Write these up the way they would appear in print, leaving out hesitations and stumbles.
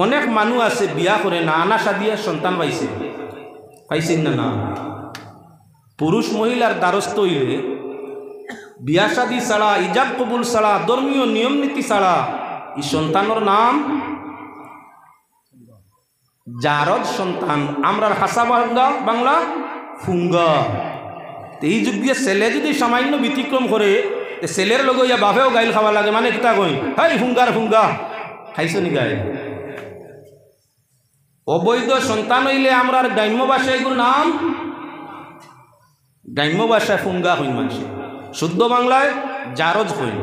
অনেক মানুষ আছে বিয়া করে না আনা সাদিয়া সন্তান পাইছে, পাইছেন না? না, পুরুষ মহিলার দ্বারস্থ হইলে বিয়া শাদী ছাড়া, ইজাব কবুল ছাড়া, ধর্মীয় নিয়ম নীতি ছাড়া এই সন্তানের নাম জারদ সন্তান। আমরার হাসা বাংলা ফুঙ্গা। এই যুগ দিয়ে ছেলে যদি সামান্য ব্যতিক্রম করে, ছেলের লগে ইয়া বাপেও গাইল খাওয়া লাগে, মানে কিতা কই, হাই ফুঙ্গার ফুঙ্গা খাইছ নি গাইল। অবৈধ সন্তান হইলে আমরার গ্রাম্য ভাষায় এগুলোর নাম, গ্রাম্য ভাষায় ফুঙ্গা হইন মানুষে, শুদ্ধ বাংলায় জারজ হইন।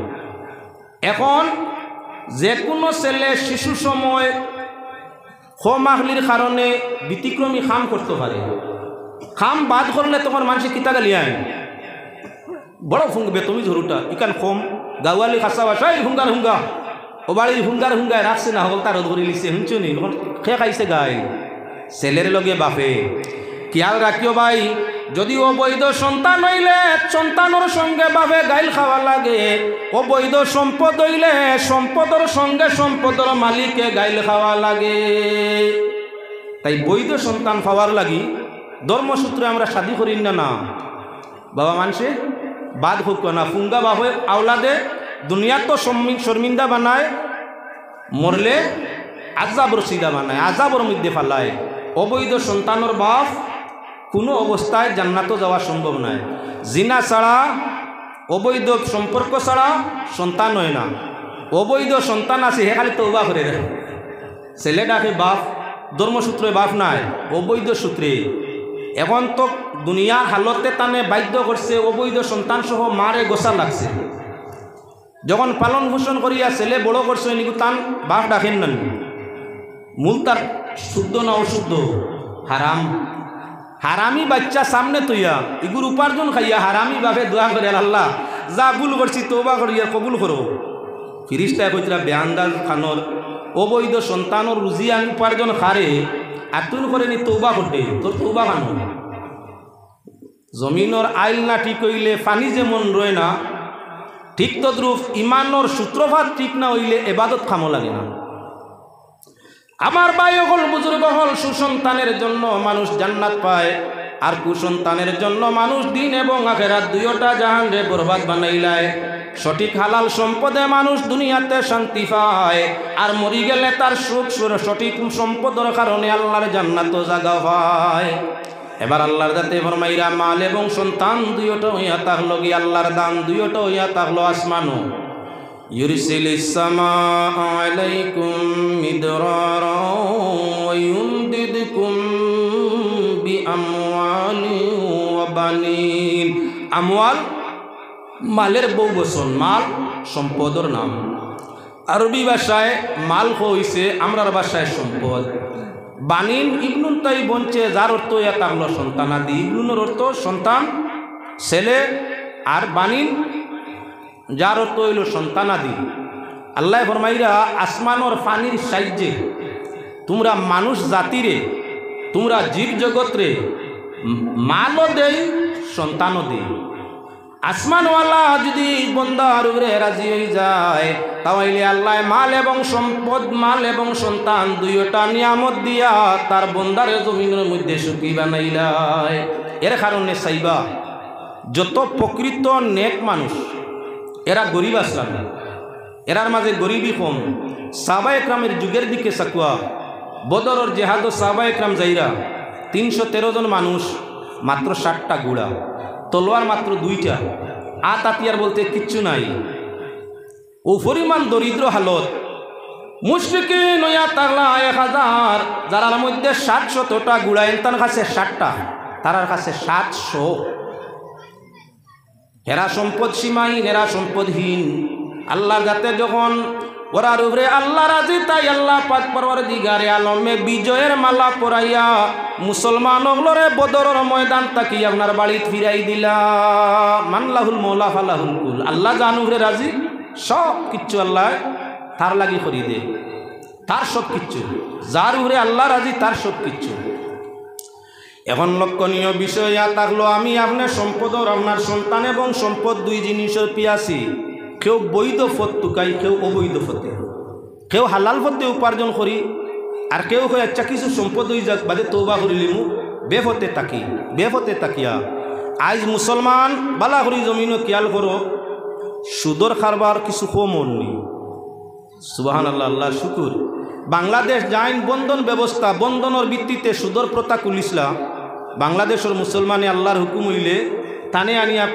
এখন যে কোনো ছেলে শিশু সময় মাহলির কারণে ব্যতিক্রমী খাম করতে পারে। খাম বাদ করলে তোমার মানুষের কিতা গালি আইন, বড় ফুঙ্গবে তুমি ঝরুটা ইকান কম গাওয়ালি খাসা বাসাই হুঙ্গার হুঙ্গা, ও বাড়ির হুঙ্গার হুঙ্গায় রাখছে না, হল তার ধরে লিছে শুনছো নি, খে খাইছে গাই ছেলের লগে বাপে। খেয়াল রাখিও ভাই, যদি অবৈধ সন্তান হইলে সন্তানের সঙ্গে বাপে গাইল খাওয়া লাগে, অবৈধ সম্পদ হইলে সম্পদের সঙ্গে সম্পদের মালিকে গাইল খাওয়া লাগে। তাই বৈধ সন্তান পাওয়ার লাগি ধর্মসূত্রে আমরা শাদী করি না। না বাবা মানুষে বাদ হোক না, ফুঙ্গা বাপে আওলাদে দুনিয়া তো শর্মিন্দা বানায়, মরলে আজাব রসিদা বানায়, আজাবর মধ্যে ফালায়। অবৈধ সন্তানের বাপ কোনো অবস্থায় জান্নাতও যাওয়া সম্ভব নয়। জিনা ছাড়া, অবৈধ সম্পর্ক ছাড়া সন্তান হয় না। অবৈধ সন্তান আছে হে খালি তওবা করে রে, ছেলেটাকে বাপ ধর্মসূত্রে বাপ নাই, অবৈধ সূত্রে। এখন তো দুনিয়ার হালতে তানে বাধ্য করছে, অবৈধ সন্তান সহ মারে গোসা লাগছে। যখন পালন পোষণ করিয়া ছেলে বড় করছে নিকু তান বাপ ডাকেন না, মূল তার শুদ্ধ না অশুদ্ধ, হারাম। হারামি বাচ্চা সামনে তৈয়া এগুর উপার্জন খাইয়া হারামি বাপে দোয়া করে, আল্লাহ যা ভুল করছি তওবা করিয়া কবুল করো। ফিরিস্তায় কইতরা বেআন্দাজ খানর অবৈধ সন্তানর রুজিয়ান উপার্জন খারে আতুন করে নি তওবা করতে, তোর তওবা খানো। জমিনর আইল না ঠিক হইলে পানি যেমন রয় না, ঠিক তদ্রুপ ইমানর সূত্রপাত ঠিক না হইলে এবাদত খামো লাগে না। আমার ভাই হল, বুজুর্গ হল, সুসন্তানের জন্য মানুষ জান্নাত পায়, আর কুসন্তানের জন্য মানুষ দিন এবং আখেরাত দুইটা জাহান রে বরবাদ বানাইলায়। সঠিক হালাল সম্পদে মানুষ দুনিয়াতে শান্তি পায়, আর মরি গেলে তার সুখ সঠিক সম্পদের কারণে আল্লাহর জান্নাত জায়গা পায়। এবার আল্লাহর যাতে ফরমাইরা মাল এবং সন্তান দুইটা হইয়া থাকলো কি, আল্লাহর দান দুইটা হইয়া থাকলো আসমানো। ইউরসিলিস সামাআ আলাইকুম মিদরারা ওয়া ইউমদিদকুম বিআমওয়ালিন ওয়া বানিন। আমওয়াল মালের বহু বচন, মাল সম্পদের নাম। আরবি ভাষায় মাল হইছে, আমরার ভাষায় সম্পদ। বানিন ইবনুন তাই বলছে যার অর্থ এটা হলো সন্তানাদি। ইবনুনের অর্থ সন্তান ছেলে, আর বানিন যার অর্থ হইল সন্তানাদি। আল্লাহ ফরমাইরা আসমানর পানির সাহায্যে তোমরা মানুষ জাতিরে, তোমরা জীব জগৎরে মালও দেই সন্তানও দেই। আসমানওয়ালা যদি বন্দার উপরে রাজি হয়ে যায়, তাহলে আল্লাহ মাল এবং সম্পদ, মাল এবং সন্তান দুইটা নিয়ামত দিয়া তার বন্দারে জমিনের মধ্যে সুখী বানাইলায়। এর কারণে চাইবা যত প্রকৃত নেক মানুষ এরা গরিব আসলাম, এরার মাঝে গরিবই কম। সাহাবা একরামের যুগের দিকে সাকুয়া, বদরের জেহাদ সাহাবা একরাম যাইরা 313 জন মানুষ, মাত্র 60টা ঘোড়া, তলোয়ার মাত্র 2টা, হাতিয়ার বলতে কিচ্ছু নাই। ও পরিমাণ দরিদ্র হালত। মুশরিকিন নয়া তাগলা 1000, যারার মধ্যে 700টা ঘোড়া, এনতার কাছে 60টা, তারার কাছে 700। এরা সম্পদ সীমাহীন, এরা সম্পদহীন। আল্লাহর যাতে যখন ওরার উপরে আল্লাহ রাজি, তাই আল্লাহ পাক পরওয়ারদিগারে আলমে বিজয়ের মালা পরাইয়া মুসলমান ওগুলোরে বদরের ময়দান তাকি আপনার বাড়ি ফিরাই দিলা। মানলাহুল মৌলা ফালাহুল কুল। আল্লাহ জান উপরে রাজি, সব কিচ্ছু আল্লাহ তার লাগি করি দে, তার সব কিচ্ছু। যার উপরে আল্লাহ রাজি তার সব কিচ্ছু। এখন লক্ষণীয় বিষয় থাকলো, আমি আপনার সম্পদ, আপনার সন্তান এবং সম্পদ দুই জিনিসের পিয়াসি। কেউ বৈধ পথ টুকাই, কেউ অবৈধ পথে। কেউ হালাল পথে উপার্জন করি, আর কেউ কয় আচ্ছা কিছু সম্পদ হয়ে যাক বাদে তৌবা করিলিমু বেফতে তাকিয়া আজ মুসলমান বালা করি জমিনও খেয়াল করো সুদর খারবার কিছু কমন নেই সুবহানাল্লাহ আল্লাহ শুকুর বাংলাদেশ জাইন বন্ধন ব্যবস্থা বন্ধনের ভিত্তিতে সুদর প্রথা কুলিসলা বাংলাদেশের মুসলমানে আল্লাহর হুকুম হইলে টানে আনিয়া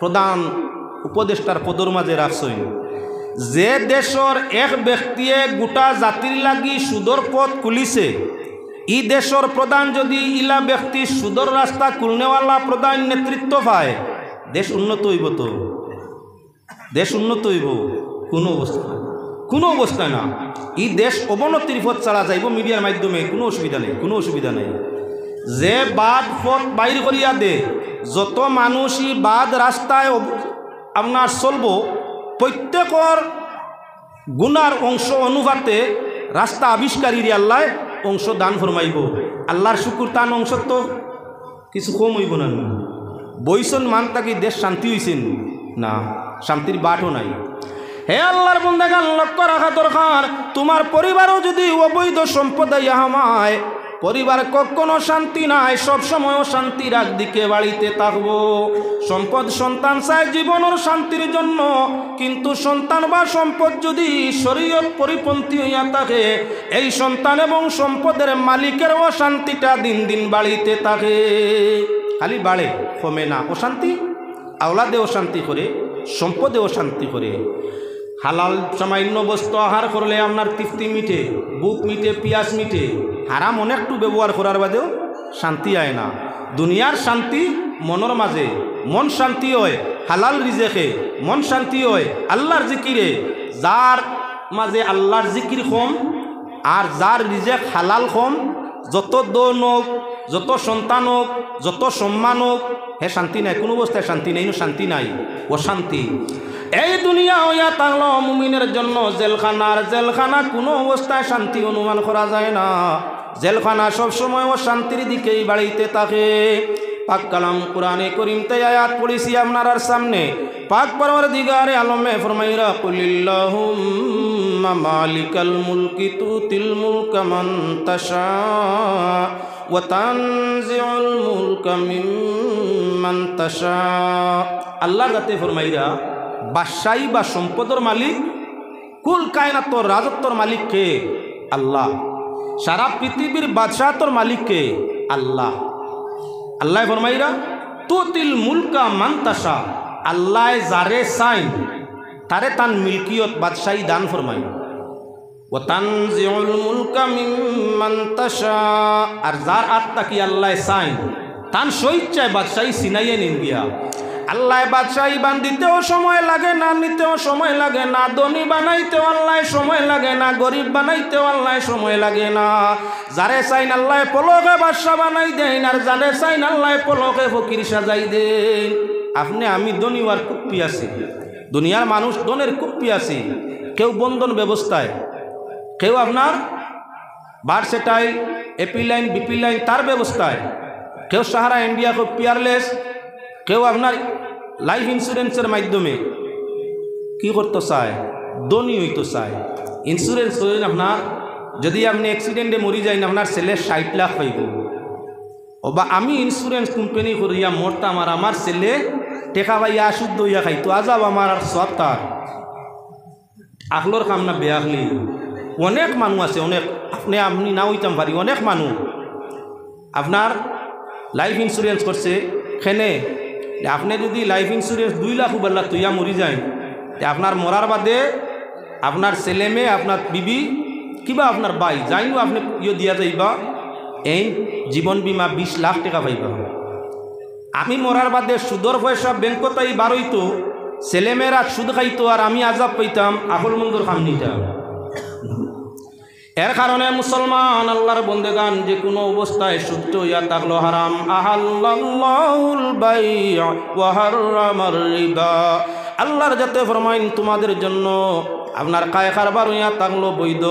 প্রধান উপদেষ্টার পদর মাঝে রাখছই যে দেশের এক ব্যক্তিয়ে গোটা জাতির লাগি সুদর পথ খুলিছে ই দেশের প্রধান যদি ইলা ব্যক্তি সুদর রাস্তা খুলনেওয়ালা প্রধান নেতৃত্ব পায় দেশ উন্নত হইব তো দেশ উন্নত হইব কোনো অবস্থায় না ই দেশ অবনতির পথ ছাড়া যাইব মিডিয়ার মাধ্যমে কোনো অসুবিধা নেই যে বাদ পথ বাইর করিয়া দে যত মানুষই বাদ রাস্তায় আপনার চলব প্রত্যেকর গুনার অংশ অনুপাতে রাস্তা আবিষ্কারী আল্লাহ অংশ দান ফরমাইব আল্লাহর শুকুর তান অংশ তো কিছু কম হইব না বৈষণ মান তাকে দেশ শান্তি হয়েছেন না শান্তির বাটও নাই হে আল্লাহর বন্দেগান লক্ষ্য রাখা দরকার তোমার পরিবারও যদি অবৈধ সম্পদ হামায় পরিবার কখনো শান্তি নাই সবসময় শান্তির একদিকে বাড়িতে থাকবো সম্পদ সন্তান চায় জীবনের শান্তির জন্য কিন্তু সন্তান বা সম্পদ যদি শরীয়ত পরিপন্থী হইয়া থাকে এই সন্তান এবং সম্পদের মালিকের অশান্তিটা দিন দিন বাড়িতে থাকে খালি বাড়ে কমে না অশান্তি আওলাদে অশান্তি করে সম্পদে অশান্তি করে হালাল সামান্য বস্তু আহার করলে আপনার তৃপ্তি মিটে বুক মিটে পিয়াস মিটে হারাম অনেকটু ব্যবহার করার বাদেও শান্তি আয় না দুনিয়ার শান্তি মনের মাঝে মন শান্তি হয় হালাল রিজেকে মন শান্তি হয় আল্লাহর জিকিরে যার মাঝে আল্লাহর জিকির কম আর যার রিজেক হালাল কম যত দৌন হোক যত সন্তান হোক যত সম্মান হোক হে শান্তি নাই কোনো অবস্থায় শান্তি নেই শান্তি নাই অশান্তি এই দুনিয়া হইয়া থাকলো মুমিনের জন্য জেলখানা কোনো অবস্থায় শান্তি অনুমান করা যায় না জেলখানা সবসময় অশান্তির দিকেই বাড়িতে থাকে পাক কালাম কুরআনে করিম তে আয়াত পড়েছি আপনার সামনে পাক পরওয়ারদিগারে আলমে ফরমাইরা কুলিল্লাহুম্মা মালিকাল মুলকি তুতিল মুলকা মান তাশা ওয়া তানজিউল মুলকা মিম্মান তাশা আল্লাহ রাতে ফরমাইরা বাদশাহী বা সম্পদের মালিক কুল কায়নাতর রাজত্বর মালিক কে আল্লাহ সারা পৃথিবীর বাদশাহতর মালিক কে আল্লাহ আল্লাহ ফরমাইরা তুতিল মুলকা মান তাশা আল্লাহ যারে চাই তারে তান মিল্কিয়ত বাদশাহী দান ফরমাই ও তানজিউল মুলকা মিম্মান তাশা আর যার আত্মা কি আল্লাহ চাই তান স্বেচ্ছায় বাদশাহী সিনাইয়ে নিন গিয়া আল্লাহ বাদশাহী বান্দিতেও সময় লাগে না নিতেও সময় লাগে না ধনী বানাইতেও আল্লাহ সময় লাগে না গরিব বানাইতেও আল্লাহ সময় লাগে না যারে চাইন আল্লাহ পলকে বাদশা বানাই দেন আর যারে চাইন আল্লাহ পলকে ফকির সাজাই দেন আপনি আমি ধনী আর কুপ্পি আছি দুনিয়ার মানুষ ধনের কুপ্পি আছি কেউ বন্ধন ব্যবস্থায় কেউ আপনার versatile AP line BP line তার ব্যবস্থায় কেউ সাহারা ইন্ডিয়া কেউ পিয়ারলেস কেউ আপনার লাইফ ইন্স্যুরেন্সের মাধ্যমে কি করতে চায় ধনী হইতে চায় ইন্স্যুরেন্স করেন আপনার যদি আপনি অ্যাক্সিডেন্টে মরি যাই না আপনার ছেলে 60 লাখ হইব ও বা আমি ইন্স্যুরেন্স কোম্পানি করিয়া মরতাম আর আমার ছেলে টেকা পাইয়া শুদ্ধ হইয়া খাইতো আজাব আমার আর সব তার আকলোর কাম না বেয়াকলি অনেক মানুষ আছে অনেক আপনি না হইতাম পারি অনেক মানুষ আপনার লাইফ ইন্স্যুরেন্স করছে খেনে আপনি যদি লাইফ ইন্স্যুরেন্স 2 লাখ উবাল্লা তুইয়া মরি যায় আপনার মরার বাদে আপনার ছেলে মেয়ে আপনার বিবি কিবা আপনার বাই যাইও আপনি ইয়ে দিয়া যাইবা এই জীবন বিমা 20 লাখ টাকা পাইবা আমি মরার বাদে সুদর পয়সা ব্যাংকতাই বারইতো ছেলেমেয়েরা সুদ খাইতো আর আমি আজাব পাইতাম আকল মন্দর কাম নিতাম এর কারণে মুসলমান আল্লাহর বন্দেগান যে কোনো অবস্থায় সুদ হইয়া থাকলো হারাম আহাল্লাল্লাহুল বাই'a ওয়া হারামার রিবা আল্লাহর যাতে ফরমাইন তোমাদের জন্য আপনার কায় কারবার হইয়া থাকলো বৈধ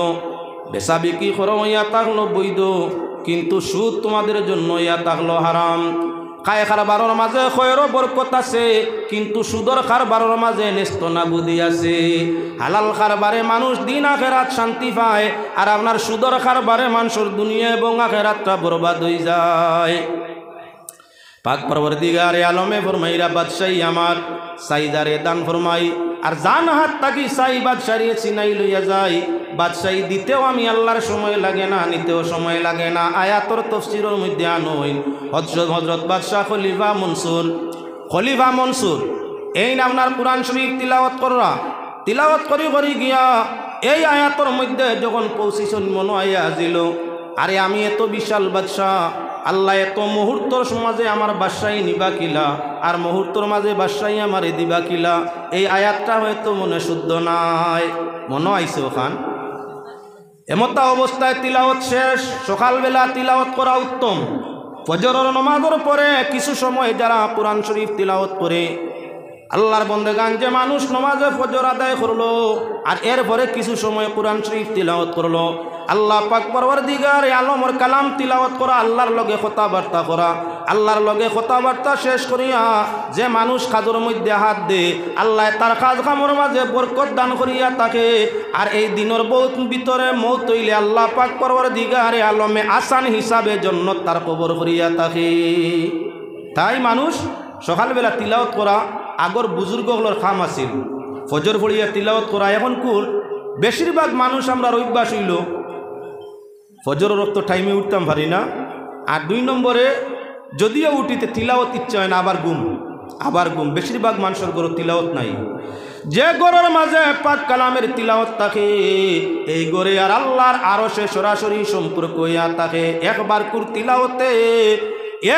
বেচা বিক্রি করা হইয়া থাকলো বৈধ কিন্তু সুদ তোমাদের জন্য হইয়া থাকলো হারাম খায় খারবারর মাঝে খয়রও বরকত আছে, কিন্তু সুদর খারবারর মাঝে নেস্তনাবুদি আছে। হালাল খারবারে মানুষ দিন আখেরাত শান্তি পায়, আর আপনার সুদর খারবারে মানুষের দুনিয়া এবং আখেরাতটা বরবাদ হয়ে যায়। পাক পরবর্তীগারে আলমে ফরমাইরা বাদশাহী আমার সাইদারে দান ফরমাই, আর জান হাত তাকি সাই বাদশাহী চিনাই লইয়া যায়। বাদশাহী দিতেও আমি আল্লাহর সময় লাগে না, নিতেও সময় লাগে না। আয়াতর তফসিরের মধ্যে আনইন হযরত বাদশাহ খলিফা মনসুর এই আপনার কোরআন শরীফ তিলাওয়াত করি গিয়া এই আয়াতর মধ্যে যখন পৌঁছিছেন মনে আয়া আজিল, আরে আমি এত বিশাল বাদশাহ, আল্লাহ এত মুহূর্তর সমাজে আমার বাদশাহী নিবা কিলা, আর মুহূর্তর মাঝে বাদশাহী আমার দিবা কিলা। এই আয়াতটা হয়তো মনে শুদ্ধ নাই, মনে আইছে ওখান। এমতা অবস্থায় তিলাওয়াত শেষ, সকালবেলা তিলাওয়াত করা উত্তম। ফজরের নামাজের পরে কিছু সময় যারা কোরআন শরীফ তিলাওয়াত করে, আল্লাহর বন্দেগান যে মানুষ নামাজে ফজর আদায় করলো আর এরপরে কিছু সময় কোরআন শরীফ তিলাওয়াত করলো, আল্লাহ পাক পরওয়ারদিগার আলমের কালাম তিলাওয়াত করা, আল্লাহর লগে কথাবার্তা করা, আল্লাহর লগে কথাবার্তা শেষ করিয়া যে মানুষ কাজের মধ্যে হাত দে, আল্লাহ তার কাজ কামের মাঝে বরকত দান করিয়া থাকে। আর এই দিনের বহুত ভিতরে মৌত হইলে আল্লাহ পাক পরওয়ারদিগার আলমে আসান হিসাবে জন্নত তার কবর করিয়া থাকে। তাই মানুষ সকালবেলা তিলাওয়াত করা আগর বুজুর্গগুলোর কাম আছিল, ফজর পড়িয়া তিলাওয়াত করা। এখন কুল বেশিরভাগ মানুষ আমরা অভ্যাস হইল ফজরের রক্ত টাইমে উঠতাম পারি না, আর 2 নম্বরে যদিও উঠিতে তিলাওয়াত ইচ্ছা হয় না, আবার ঘুম। বেশিরভাগ মানুষের ঘর তিলাওয়াত নাই। যে ঘরের মাঝে পাক কালামের তিলাওয়াত থাকে, এই ঘরে আর আল্লাহর আরশে সরাসরি সম্পর্ক হইয়া থাকে। একবার কুর তিলাওয়াতে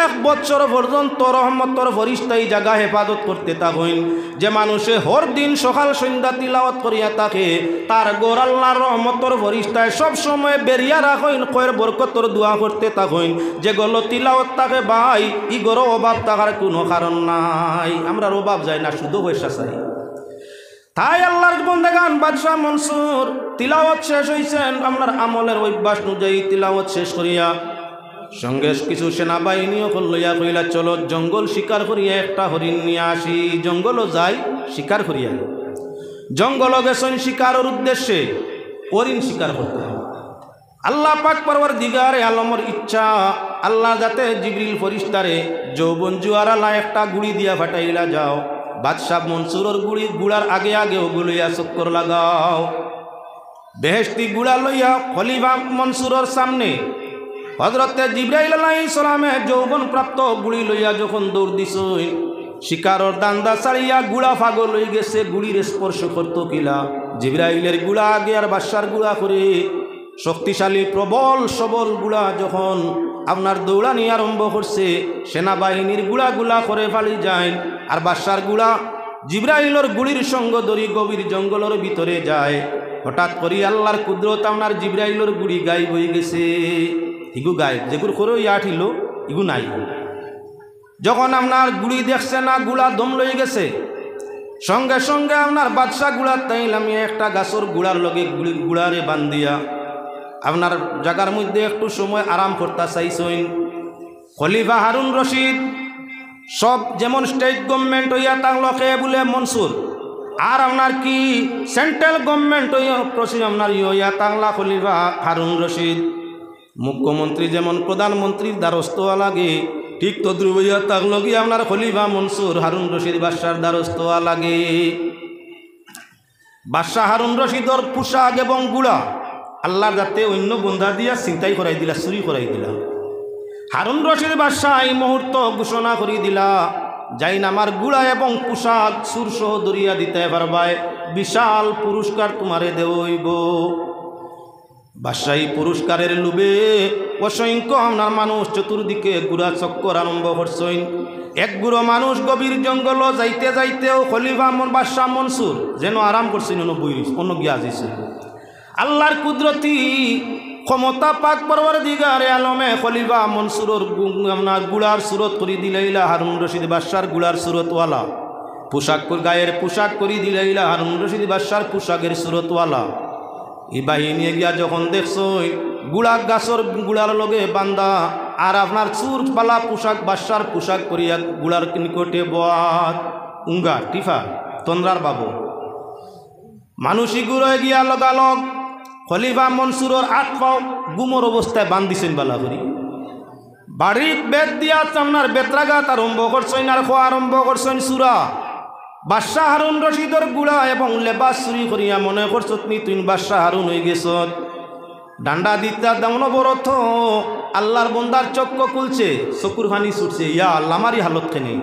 1 বছর পর্যন্ত রহমতর ফরিস্তাই জায়গা হেফাজত করতে থাকেন। যে মানুষে হর দিন সকাল সন্ধ্যা তিলাওয়াত করিয়া থাকে, তার গোর আল্লাহর রহমতর ফরিস্তায় সব সময় বেরিয়া রাখেন, কয়ের বরকতর দোয়া করতে থাকেন। যে গলো তিলাওয়াত থাকে ভাই, ই গরো অভাব থাকার কোনো কারণ নাই। আমরা অভাব যাই না, শুধু পয়সা চাই। তাই আল্লাহর বন্দেগান বাদশাহ মনসুর তিলাওয়াত শেষ হইছেন, আপনার আমলের অভ্যাস অনুযায়ী তিলাওয়াত শেষ করিয়া সঙ্গে কিছু সেনাবাহিনীও লইয়া কইলা, চলো জঙ্গল শিকার করিয়া একটা হরিণ নিয়ে আসি। জঙ্গলও যাই শিকার করিয়া, জঙ্গল গেছেন শিকারের উদ্দেশ্যে, হরিণ শিকার করতে। আল্লাহ পাক পরওয়ারদিগার আলমের ইচ্ছা, আল্লাহ যাতে জিবরিল ফরিস্তারে যৌবন জুয়ারালা একটা গুড়ি দিয়া ফাটাইলা, যাও বাদশাহ মনসুরের গুড়ার আগে আগে ওগুলিয়া চক্কর লাগাও। বেহেশতি গুড়া লইয়া খলিফা মনসুরের সামনে হযরতে জিবরাইল আলাইহিস সালামে যৌবন প্রাপ্ত গুড়ি লইয়া যখন দৌড় দিছ, শিকারর দান্দা ছাড়িয়া গুড়া ফাগল হয়ে গেছে। গুড়ির স্পর্শ করতো কিলা, জিবরাইলের গুড়া আগে আর বাদশার গুড়া করে শক্তিশালী প্রবল সবল গুড়া যখন আপনার দৌড়ানি আরম্ভ করছে, সেনাবাহিনীর গুড়া করে ফালি যায়। আর বাদশার গুড়া জিবরাইলের গুড়ির সঙ্গ ধরি গভীর জঙ্গলের ভিতরে যায়। হঠাৎ করে আল্লাহর কুদরত আপনার জিবরাইলের গুড়ি গায়েব হয়ে গেছে। ইগু গায়েব, যেগুলো করে আঠিল ইগু নাই। যখন আপনার গুড়ি দেখছে না, গুড়া দম লয়ে গেছে, সঙ্গে সঙ্গে আপনার বাদশাহ গুড়ার তাইলাম একটা গাছর গুড়ার লগে গুড়ারে বান্ধিয়া আপনার জায়গার মধ্যে একটু সময় আরাম করতে চাইছেন। খলিফা হারুন রশিদ সব যেমন স্টেট গভর্নমেন্ট হইয়া তাংলকে বলে মনসুর, আর আপনার কি সেন্ট্রাল গভর্নমেন্ট হইয়া আপনার ইয়া তাংলা খলিফা হারুন রশিদ। মুখ্যমন্ত্রী যেমন প্রধানমন্ত্রীর দ্বারস্থ লাগে, ঠিক তদ্রুপ হইয়া তাগলগি আপনার খলিফা মনসুর হারুন রশিদ বাদশার দ্বারস্থ লাগে। বাদশাহ হারুন রশিদর পোশাক এবং গুড়া আল্লাহর যাতে অন্য বন্ধা দিয়া চিন্তাই করাই দিলা, চুরি করাই দিলা। হারুন রশিদ বাদশাহ এই মুহূর্ত ঘোষণা করি দিলা, যাই না আমার গুড়া এবং পোশাক সুরসহ দরিয়া দিতে পারবায়, বিশাল পুরস্কার তোমারে দেব। বাদশাহী পুরস্কারের লোভে অসংখ্য আপনার মানুষ চতুর্দিকে গুড়া চক্কর আরম্ভ করছেন। এক গুড়ো মানুষ গভীর জঙ্গল যাইতে যাইতেও খলিফা বাদশাহ মনসুর যেন আরাম করছেন, অন্য গিয়া যাইছে। আল্লাহর কুদরতি ক্ষমতা পাক পরওয়ারদিগারে আলমে খলিফা মনসুরের আপনার গুড়ার সুরত করি দিলাইলা হারুন রশিদ বাদশার গুড়ার সুরতওয়ালা, পোশাক গায়ের পোশাক করি দিলাইলা হারুন রশিদ বাদশার পোশাকের সুরতওয়ালা। এই বাহিনী গিয়া যখন দেখছ গুড়া গাছর গুড়ার লগে বান্দা আর আপনার চুর পালা পোশাক বাদশার পোশাক করিয়া গুড়ার নিকটে বাত উঙ্গার টিফা তন্দ্রার বাবু মানুষই গুড়ে গিয়া লগালগ খলিফা মনসুরের আট পাও গুমর অবস্থায় বান্ধিছেন বালা করি বাড়ির বেদ দিয়া আপনার বেত্রাঘাত আরম্ভ করছেন আর খোয়া আরম্ভ করছেন সুরা বাদশাহ হারুন রশিদর গুড়া এবং লেবাস চুরি করিয়া মনে করছত নি তুই বাদশাহ হারুন হয়ে গেছ ডান্ডা দিতা দামন বরথ আল্লাহর বন্দার চক্ক খুলছে চকুর ফানি ছুটছে ইয়া আল্লাহ আমারই হালত খেনে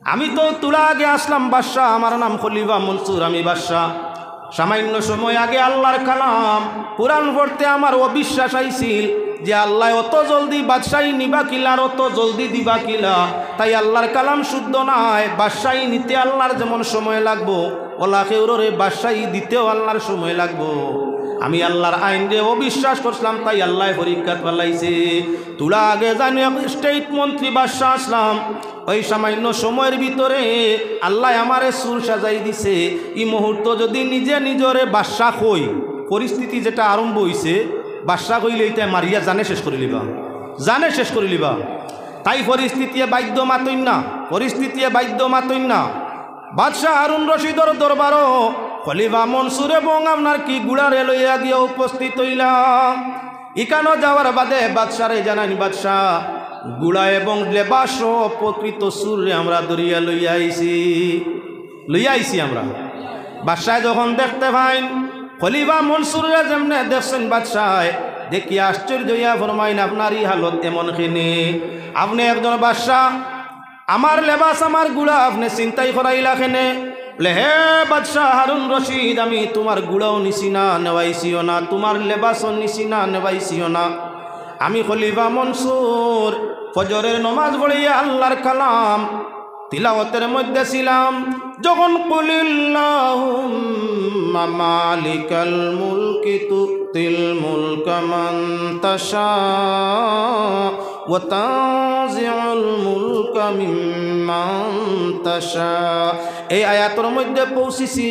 আমি তো তুলা আগে আসলাম বাদশাহ আমার নাম খলিফা মনসুর আমি বাদশাহ সামান্য সময় আগে আল্লাহর কালাম কোরআন পড়তে আমার অবিশ্বাস আইছিল যে আল্লাহ অত জলদি বাদশাহী নিবা কিলা আর অত জলদি দিবা কিলা তাই আল্লাহর কালাম শুদ্ধ নয় বাদশাহী নিতে আল্লাহর যেমন সময় লাগবো ওলা কেউরে বাদশাহী দিতেও আল্লাহর সময় লাগবো আমি আল্লাহর আইন যে অবিশ্বাস করছিলাম তাই আল্লাহ পরীক্ষাত পালাইছে তুলা আগে জানি স্টেট মন্ত্রী বাদশাহ আসলাম ওই সামান্য সময়ের ভিতরে আল্লাহ আমারে সুর সাজাই দিছে এই মুহূর্ত যদি নিজে নিজরে বাদশাহ কই পরিস্থিতি যেটা আরম্ভ হইছে বাদশাহ কইলে এটা মারিয়া জানে শেষ করে লিবা জানে শেষ করে লিবা তাই পরিস্থিতি বাধ্য মাতইন না পরিস্থিতি বাধ্য মাতইন না বাদশাহ হারুন রশিদর দরবারও খলিফা মনসুর এবং আপনার কি গুড়ারে লইয়া গিয়ে উপস্থিত হইলাম ইকানো যাওয়ার বাদে বাদশারে জানানি বাদশাহ গুড়া এবং লেবাস প্রকৃত সুরে আমরা দরিয়া লইয়া আইছি আমরা বাদশাহ যখন দেখতে পাইন খলিফা মনসুরে যেমনে দেখছেন বাদশাহ দেখি আশ্চর্য হইয়া ফরমাইন আপনারই হালত এমন খেনে আপনি একজন বাদশাহ আমার লেবাস আমার গুড়া আপনি চিন্তাই করাইলা খেনে হে বাদশাহ হারুন রশিদ আমি তোমার গুড়াও নিছি না নেওয়াইছিও না তোমার লেবাসও নিছি না নেওয়াইছিও না আমি খলিফা মনসুর ফজরের নমাজ পড়িয়া আল্লাহর কালাম তিলাওয়াতের মধ্যে ছিলাম যখন কুলিল্লাহুম্মা মালিকাল মুলকি তুতিল মুলকা মান তাশা ওয়া তানজিউল মুলকা মিম্মান তাশা এই আয়াতের মধ্যে পৌঁছিছি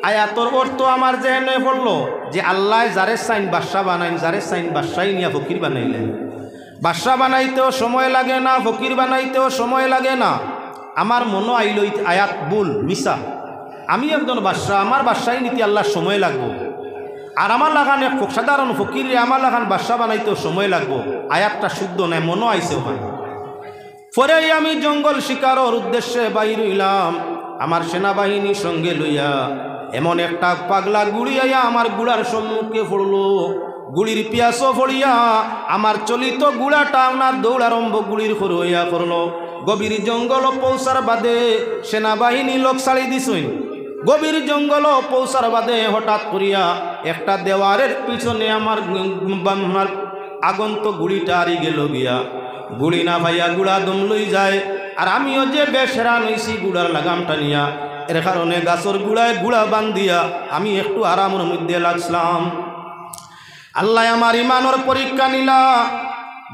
আয়াতর অর্থ আমার জেনে পড়লো যে আল্লাহ যারে চাইন বাদশাহ বানাইন যারে চাইন বাদশাহী নিয়া ফকির বানাইলেন বাদশাহ বানাইতেও সময় লাগে না ফকির বানাইতেও সময় লাগে না আমার মনে আইল আয়াত ভুল মিশা আমি একজন বাদশাহ আমার বাদশাহী নিতে আল্লাহর সময় লাগবো আর আমার লাগান এক সাধারণ ফকিরে আমার লাগান বাদশাহ বানাইতেও সময় লাগবো আয়াতটা শুদ্ধ নয় মনে আইসে হয় পরে আমি জঙ্গল শিকারের উদ্দেশ্যে বাইর হইলাম আমার সেনাবাহিনীর সঙ্গে লইয়া এমন একটা পাগলা গুড়ি আইয়া আমার গুড়ার সম্মুখে পড়লো গুড়ির পিয়াসও ফড়িয়া আমার চলিত গুড়াটা আপনার দৌড়ারম্ভ গুড়ির খর হইয়া করলো গভীর জঙ্গল পৌঁছার বাদে সেনাবাহিনী লোক ছাড়ি দিছই গভীর জঙ্গল পৌঁছার বাদে হঠাৎ করিয়া একটা দেওয়ারের পিছনে আমার আগন্ত গুড়িটা হারি গেল গিয়া গুড়ি না ভাইয়া গুড়া দম লই যায় আর আমিও যে বেশ হেরান হইছি গুড়ার লাগামটা নিয়া এর কারণে গাছর গুড়ায় গুড়া বান্ধিয়া আমি একটু আরামের মধ্যে লাগছিলাম আল্লাহ আমার ইমানের পরীক্ষা নিলা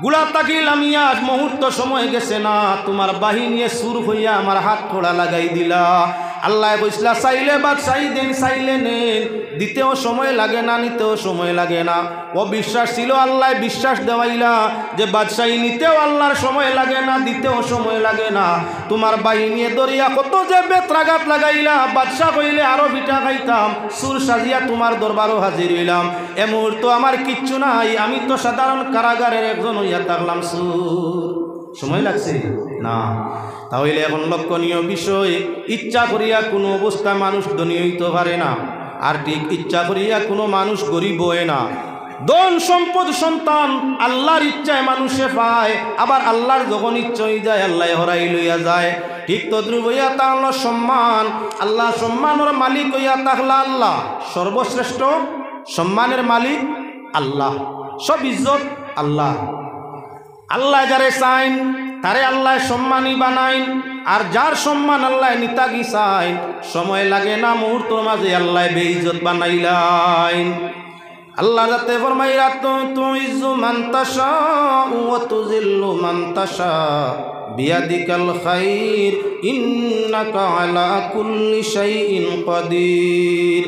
গুড়া তাকিলাম আজ মুহূর্ত সময় গেছে না তোমার বাহিনী সুর হইয়া আমার হাত খোড়া লাগাই দিলা আল্লাহ বইসলা চাইলে বা চাই দেন চাইলে নেন দিতেও সময় লাগে না নিতেও সময় লাগে না ও বিশ্বাস ছিল আল্লাহ বিশ্বাস দেওয়াইলা যে বাদশাহী নিতেও আল্লাহর সময় লাগে না দিতেও সময় লাগে না তোমার বাহিনী দরিয়া কত যে বেত্রাঘাত লাগাইলা বাদশাহ কইলে আরো ভিটা খাইতাম সুর সাজিয়া তোমার দরবারও হাজির হইলাম এ মুহূর্ত আমার কিচ্ছু নাই আমি তো সাধারণ কারাগারের একজন হইয়া থাকলাম সুর সময় লাগছে না তাহলে এখন লক্ষণীয় বিষয় ইচ্ছা করিয়া কোনো অবস্থা মানুষ ধনী হইতে পারে না আর ঠিক ইচ্ছা করিয়া কোনো মানুষ গরিব হয় না ধন সম্পদ সন্তান আল্লাহর ইচ্ছায় মানুষে পায় আবার আল্লাহর যখন ইচ্ছা হয়ে যায় আল্লাহ হরাই লইয়া যায় ঠিক তদ্রুপ হইয়া তাহলে সম্মান আল্লাহ সম্মানের মালিক হইয়া তাহলে আল্লাহ সর্বশ্রেষ্ঠ সম্মানের মালিক আল্লাহ সব ইজ্জত আল্লাহ আল্লাহ যারে চাইন তারে আল্লাহ সম্মানী বানাইন আর যার সম্মান আল্লাহ নিতাগি চাইন সময় লাগে না মুহূর্তের মাঝে আল্লাহ বেইজ্জত বানাইলাইন আল্লাহ যাতে ফরমাইরা তুইজ্জু মান তাশা ওয়া তুযিল্লু মান তাশা বিয়াদিকাল খাইর ইন্নাকা আলা কুল্লি শাইইন কাদির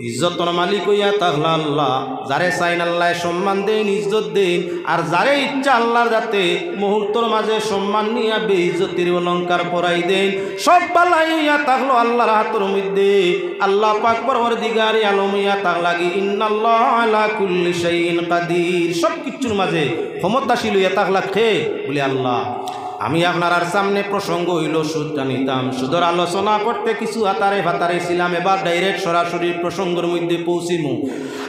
ইজ্জতর মালিক হইয়া তাহলা আল্লাহ, যারে চাইন আল্লাহ সম্মান দেন, ইজ্জত দেন, আর যারে ইচ্ছা আল্লাহর যাতে মুহূর্তর মাঝে সম্মান নিয়া বেইজ্জতির অলঙ্কার পরাই দেন। সব বালাই হইয়া তাহলো আল্লাহর হাতের মধ্যে। আল্লাহ পাক পরওয়ারদিগারে আলম হইয়া তাক লাগি ইন্নাল্লাহ আলা কুল্লি শাইইন কাদির, সব কিছুর মাঝে ক্ষমতাশীল হইয়া তাক লাখে বলে আল্লাহ। আমি আপনার সামনে প্রসঙ্গ হইল সুদটা নিতাম, সুদর আলোচনা করতে কিছু হাতারে ভাতারে ছিলাম, এবার ডাইরেক্ট সরাসরি প্রসঙ্গের মধ্যে পৌঁছিমু।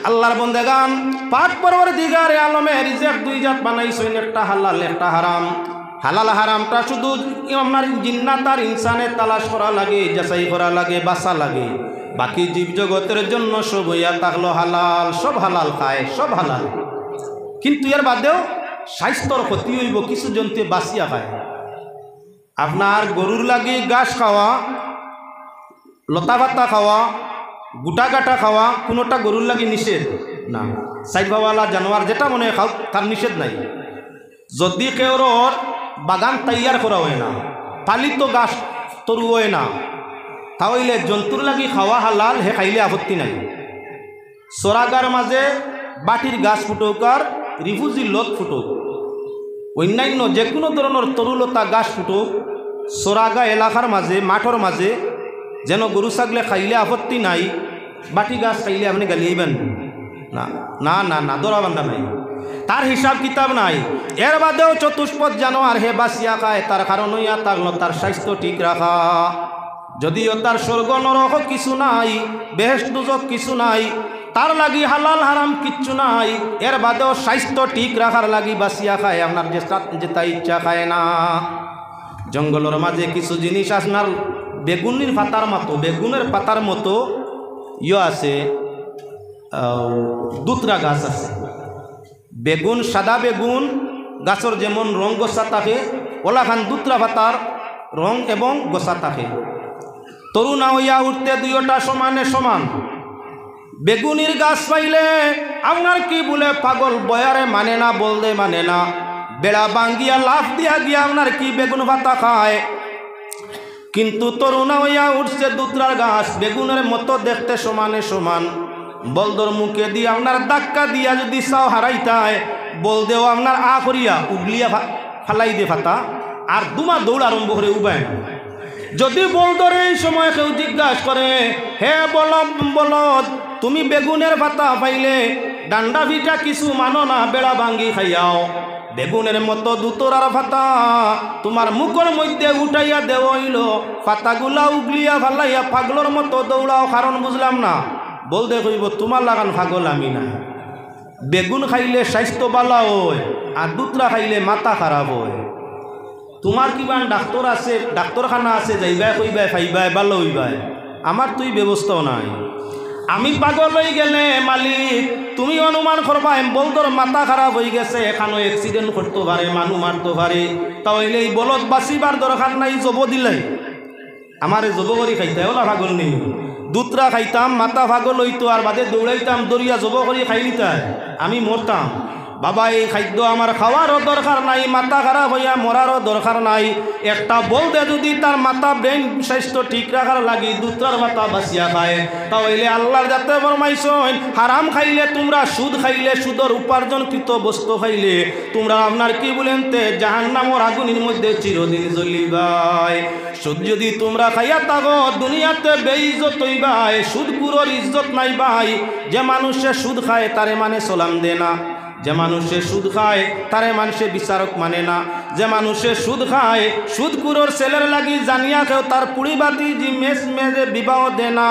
আল্লাহর বন্দেগান, পাক পরওয়ারদিগারে আলমে রিজেক দুই জাত বানাইছেন, একটা হালাল একটা হারাম। হালাল হারামটা শুধু আপনার জিন্নাত আর ইনসানের তালাশ করা লাগে, যাচাই করা লাগে, বাসা লাগে। বাকি জীবজগতের জন্য সব হইয়া থাকলো হালাল, সব হালাল খায়, সব হালাল। কিন্তু এর বাদেও স্বাস্থ্যর ক্ষতি হইব, কিছু জন্তু বাঁচিয়া খায়। আপনার গরুর লাগি ঘাস খাওয়া, লতা পাতা খাওয়া, গোটা গাটা খাওয়া কোনোটা গরুর লাগি নিষেধ না। সাইবাওয়ালা জানোয়ার যেটা মনে খাও তার নিষেধ নাই। যদি কেউর বাগান তৈয়ার করা হয় না, পালিত গাছ তরু হয় না, তাহলে জন্তুর লাগি খাওয়া হালাল, হে খাইলে আপত্তি নাই। চরাগার মাঝে বাটির গাছ ফুটোক আর রিফুজি লত ফুটোক, অন্যান্য যে কোনো ধরনের তরুলতা গাছ ফুটোক, চরাগা এলাকার মাঝে মাঠর মাঝে যেন গরু ছাগলে খাইলে আপত্তি নাই। বাটি গাছ খাইলে আপনি গালিয়েবেন না, না না না, দরা বান্ধা নাই, তার হিসাব কিতাব নাই। এর বাদেও চতুষ্পদ জানোয়ার হে বাঁচিয়া খায়, তার কারণ হইয়া থাকলো তার স্বাস্থ্য ঠিক রাখা। যদিও তার স্বর্গ নরক কিছু নাই, বেহেশত দুজক কিছু নাই, তার লাগি হালাল হারাম কিচ্ছু নাই। এর বাদেও স্বাস্থ্য ঠিক রাখার লাগি বাঁচিয়া খায়, আপনার যেটা ইচ্ছা খায় না। জঙ্গলের মাঝে কিছু জিনিস আপনার বেগুনের পাতার মতো, বেগুনের পাতার মতো আছে, দুতরা গাছ আছে। বেগুন, সাদা বেগুন গাছের যেমন রং গোসা থাকে, ওলাখান দুতরা পাতার রং এবং গোসা থাকে। তরু না হইয়া উঠতে দুইটা সমানে সমান। বেগুনির গাছ পাইলে আপনার কি বলে পাগল বয়ারে মানে না, বলতে মানে না, বেড়া বাঙ্গিয়া লাফ দিয়া গিয়া আপনার কি বেগুন পাতা খায়। কিন্তু তরুণা হইয়া উঠছে দুতরার গাছ, বেগুনের মতো দেখতে সমানে সমান। বলদর মুখে দিয়ে আপনার ধাক্কা দিয়া যদি চাও হারাইতায়, বলদেও আপনার আ করিয়া উগলিয়া ফালাই দে ফাতা, আর দুমা দৌড় আরম্ভ করে উবায়। যদি বলদর এই সময় কেউ জিজ্ঞাসা করে, হে বলদ তুমি বেগুনের পাতা পাইলে ডান্ডা ভিটা কিছু মানো না, বেড়া ভাঙ্গি খাইয়াও, বেগুনের মতো দুতরার পাতা তোমার মুখের মধ্যে উঠাইয়া দেওয়া হইল, পাতাগুলা উগলিয়া ফালাইয়া পাগলর মতো দৌড়াও, কারণ বুঝলাম না। বলতে কইব তোমার লাগান পাগল আমি না। বেগুন খাইলে স্বাস্থ্য ভালো হয়, আর দুতরা খাইলে মাথা খারাপ হয়। তোমার কিবা ডাক্তার আছে, ডাক্তারখানা আছে, যাইবাই কইবাই খাইবাই ভালো হইবাই, আমার তুই ব্যবস্থাও নাই। আমি পাগল হয়ে গেলে মালিক তুমি অনুমান করবা বলদর মাথা খারাপ হয়ে গেছে, এখানে অ্যাক্সিডেন্ট করতে পারে, মানুষ মারতে পারে, তাহলে এই বলদ বাঁচিবার দরকার নাই, জব দিলাই আমার জব করি খাইতে ওলা পাগল নেই। দুতরা খাইতাম, মাথা পাগল হইতো, আর বাদে দৌড়াইতাম, দরিয়া জব করি খাই নিতাম, আমি মরতাম। বাবা এই খাদ্য আমার খাওয়ারও দরকার নাই, মাথা খারাপ হইয়া মরারও দরকার নাই। একটা বলতে যদি তার মাথা ব্রেন স্বাস্থ্য ঠিক রাখার লাগি দুতরার মাথা বাঁচিয়া খায়, তাহলে আল্লাহর যাতে ফরমাইছেন হারাম খাইলে তোমরা, সুদ খাইলে, সুদর উপার্জনকৃত বস্তু খাইলে তোমরা আপনার কি বলেন তে জাহান্নামের আগুনের মধ্যে চিরদিন জ্বলিবাই। সুদ যদি তোমরা খাইয়া থাকো দুনিয়াতে বেইজ্জত হইবাই, সুদগুলোর ইজ্জত নাই ভাই। যে মানুষে সুদ খায় তারে মানে সালাম দে না, যে মানুষে সুদ খায় তারে মানুষে বিচারক মানে না, যে মানুষে সুদ খায় সুদকুরোর ছেলের লাগি জানিয়া কেউ তার পুড়িবাতি জি মেজে বিবাহ দে না।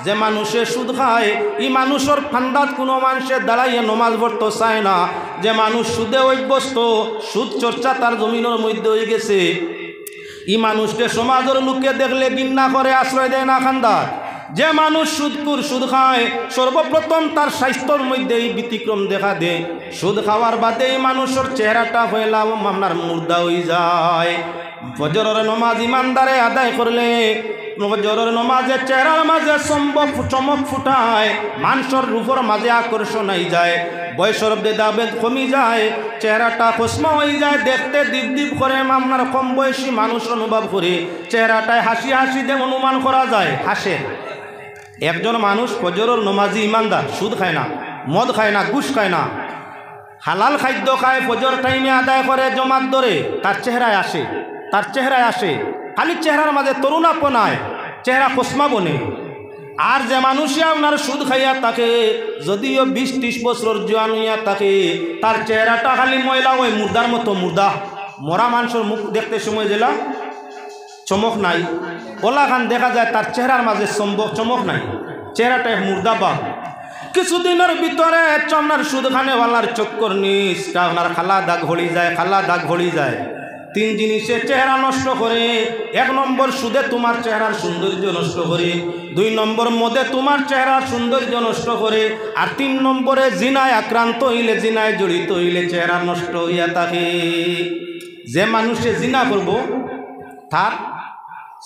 যে মানুষে সুদ খায় ই মানুষের ফান্দাত কোনো মানুষের দাঁড়াইয়া নমাজ পড়তে চায় না। যে মানুষ সুদে অভ্যস্ত, সুদ চর্চা তার জমিনের মধ্যে হয়ে গেছে, ই মানুষকে সমাজের লোকে দেখলে ঘৃণা করে, আশ্রয় দেয় না খান্দাত। যে মানুষ সুদকুর, সুদ খায়, সর্বপ্রথম তার স্বাস্থ্যর মধ্যে ব্যতিক্রম দেখা দেয়। সুদ খাওয়ার বাদে মানুষের চেহারাটা হইলাম আপনার মুর্দা হয়ে যায়। ফজরের নমাজ ইমানদারে আদায় করলে ফজরের নমাজে চেহারার মাঝে চমক ফুটায়, মানুষের রূপের মাঝে আকর্ষণ হয়ে যায়, বয়সের ভেদাভেদ কমি যায়, চেহারাটা খসমা হয়ে যায়, দেখতে দীপ দীপ করে আপনার কম বয়সী মানুষ অনুভব করে চেহারাটায় হাসি হাসি দিয়ে অনুমান করা যায়, হাসে। একজন মানুষ ফজরের নমাজি ইমানদার, সুদ খায় না, মদ খায় না, ঘুষ খায় না, হালাল খাদ্য খায়, ফজর টাইমে আদায় করে, জমাত ধরে, তার চেহারায় আসে, তার চেহারায় আসে, খালি চেহারার মাঝে তরুণাপনায় চেহারা কসমা বনে। আর যে মানুষই আপনার সুদ খাইয়া থাকে, যদিও 20-30 বছর জোয়ান হইয়া থাকে, তার চেহারাটা খালি ময়লা ওই মুর্দার মতো, মুর্দা মরা মানুষের মুখ দেখতে সময় দিলা চমক নাই, ওলা খান দেখা যায় তার চেহারার মাঝে চমক নাই, চেহারাটা মুর্দা বাঘ। কিছুদিনের ভিতরে আপনার সুদ খানেওয়ালার চক্কর নিস আপনার খালা দাগ হলি যায়, খালা দাগ হলি যায়। 3 জিনিসে চেহারা নষ্ট করে। 1 নম্বর সুদে তোমার চেহারার সৌন্দর্য নষ্ট করে, 2 নম্বর মদে তোমার চেহারার সৌন্দর্য নষ্ট করে, আর 3 নম্বরে জিনায় আক্রান্ত হইলে, জিনায় জড়িত হইলে চেহারা নষ্ট হইয়া থাকে। যে মানুষে জিনা করব তার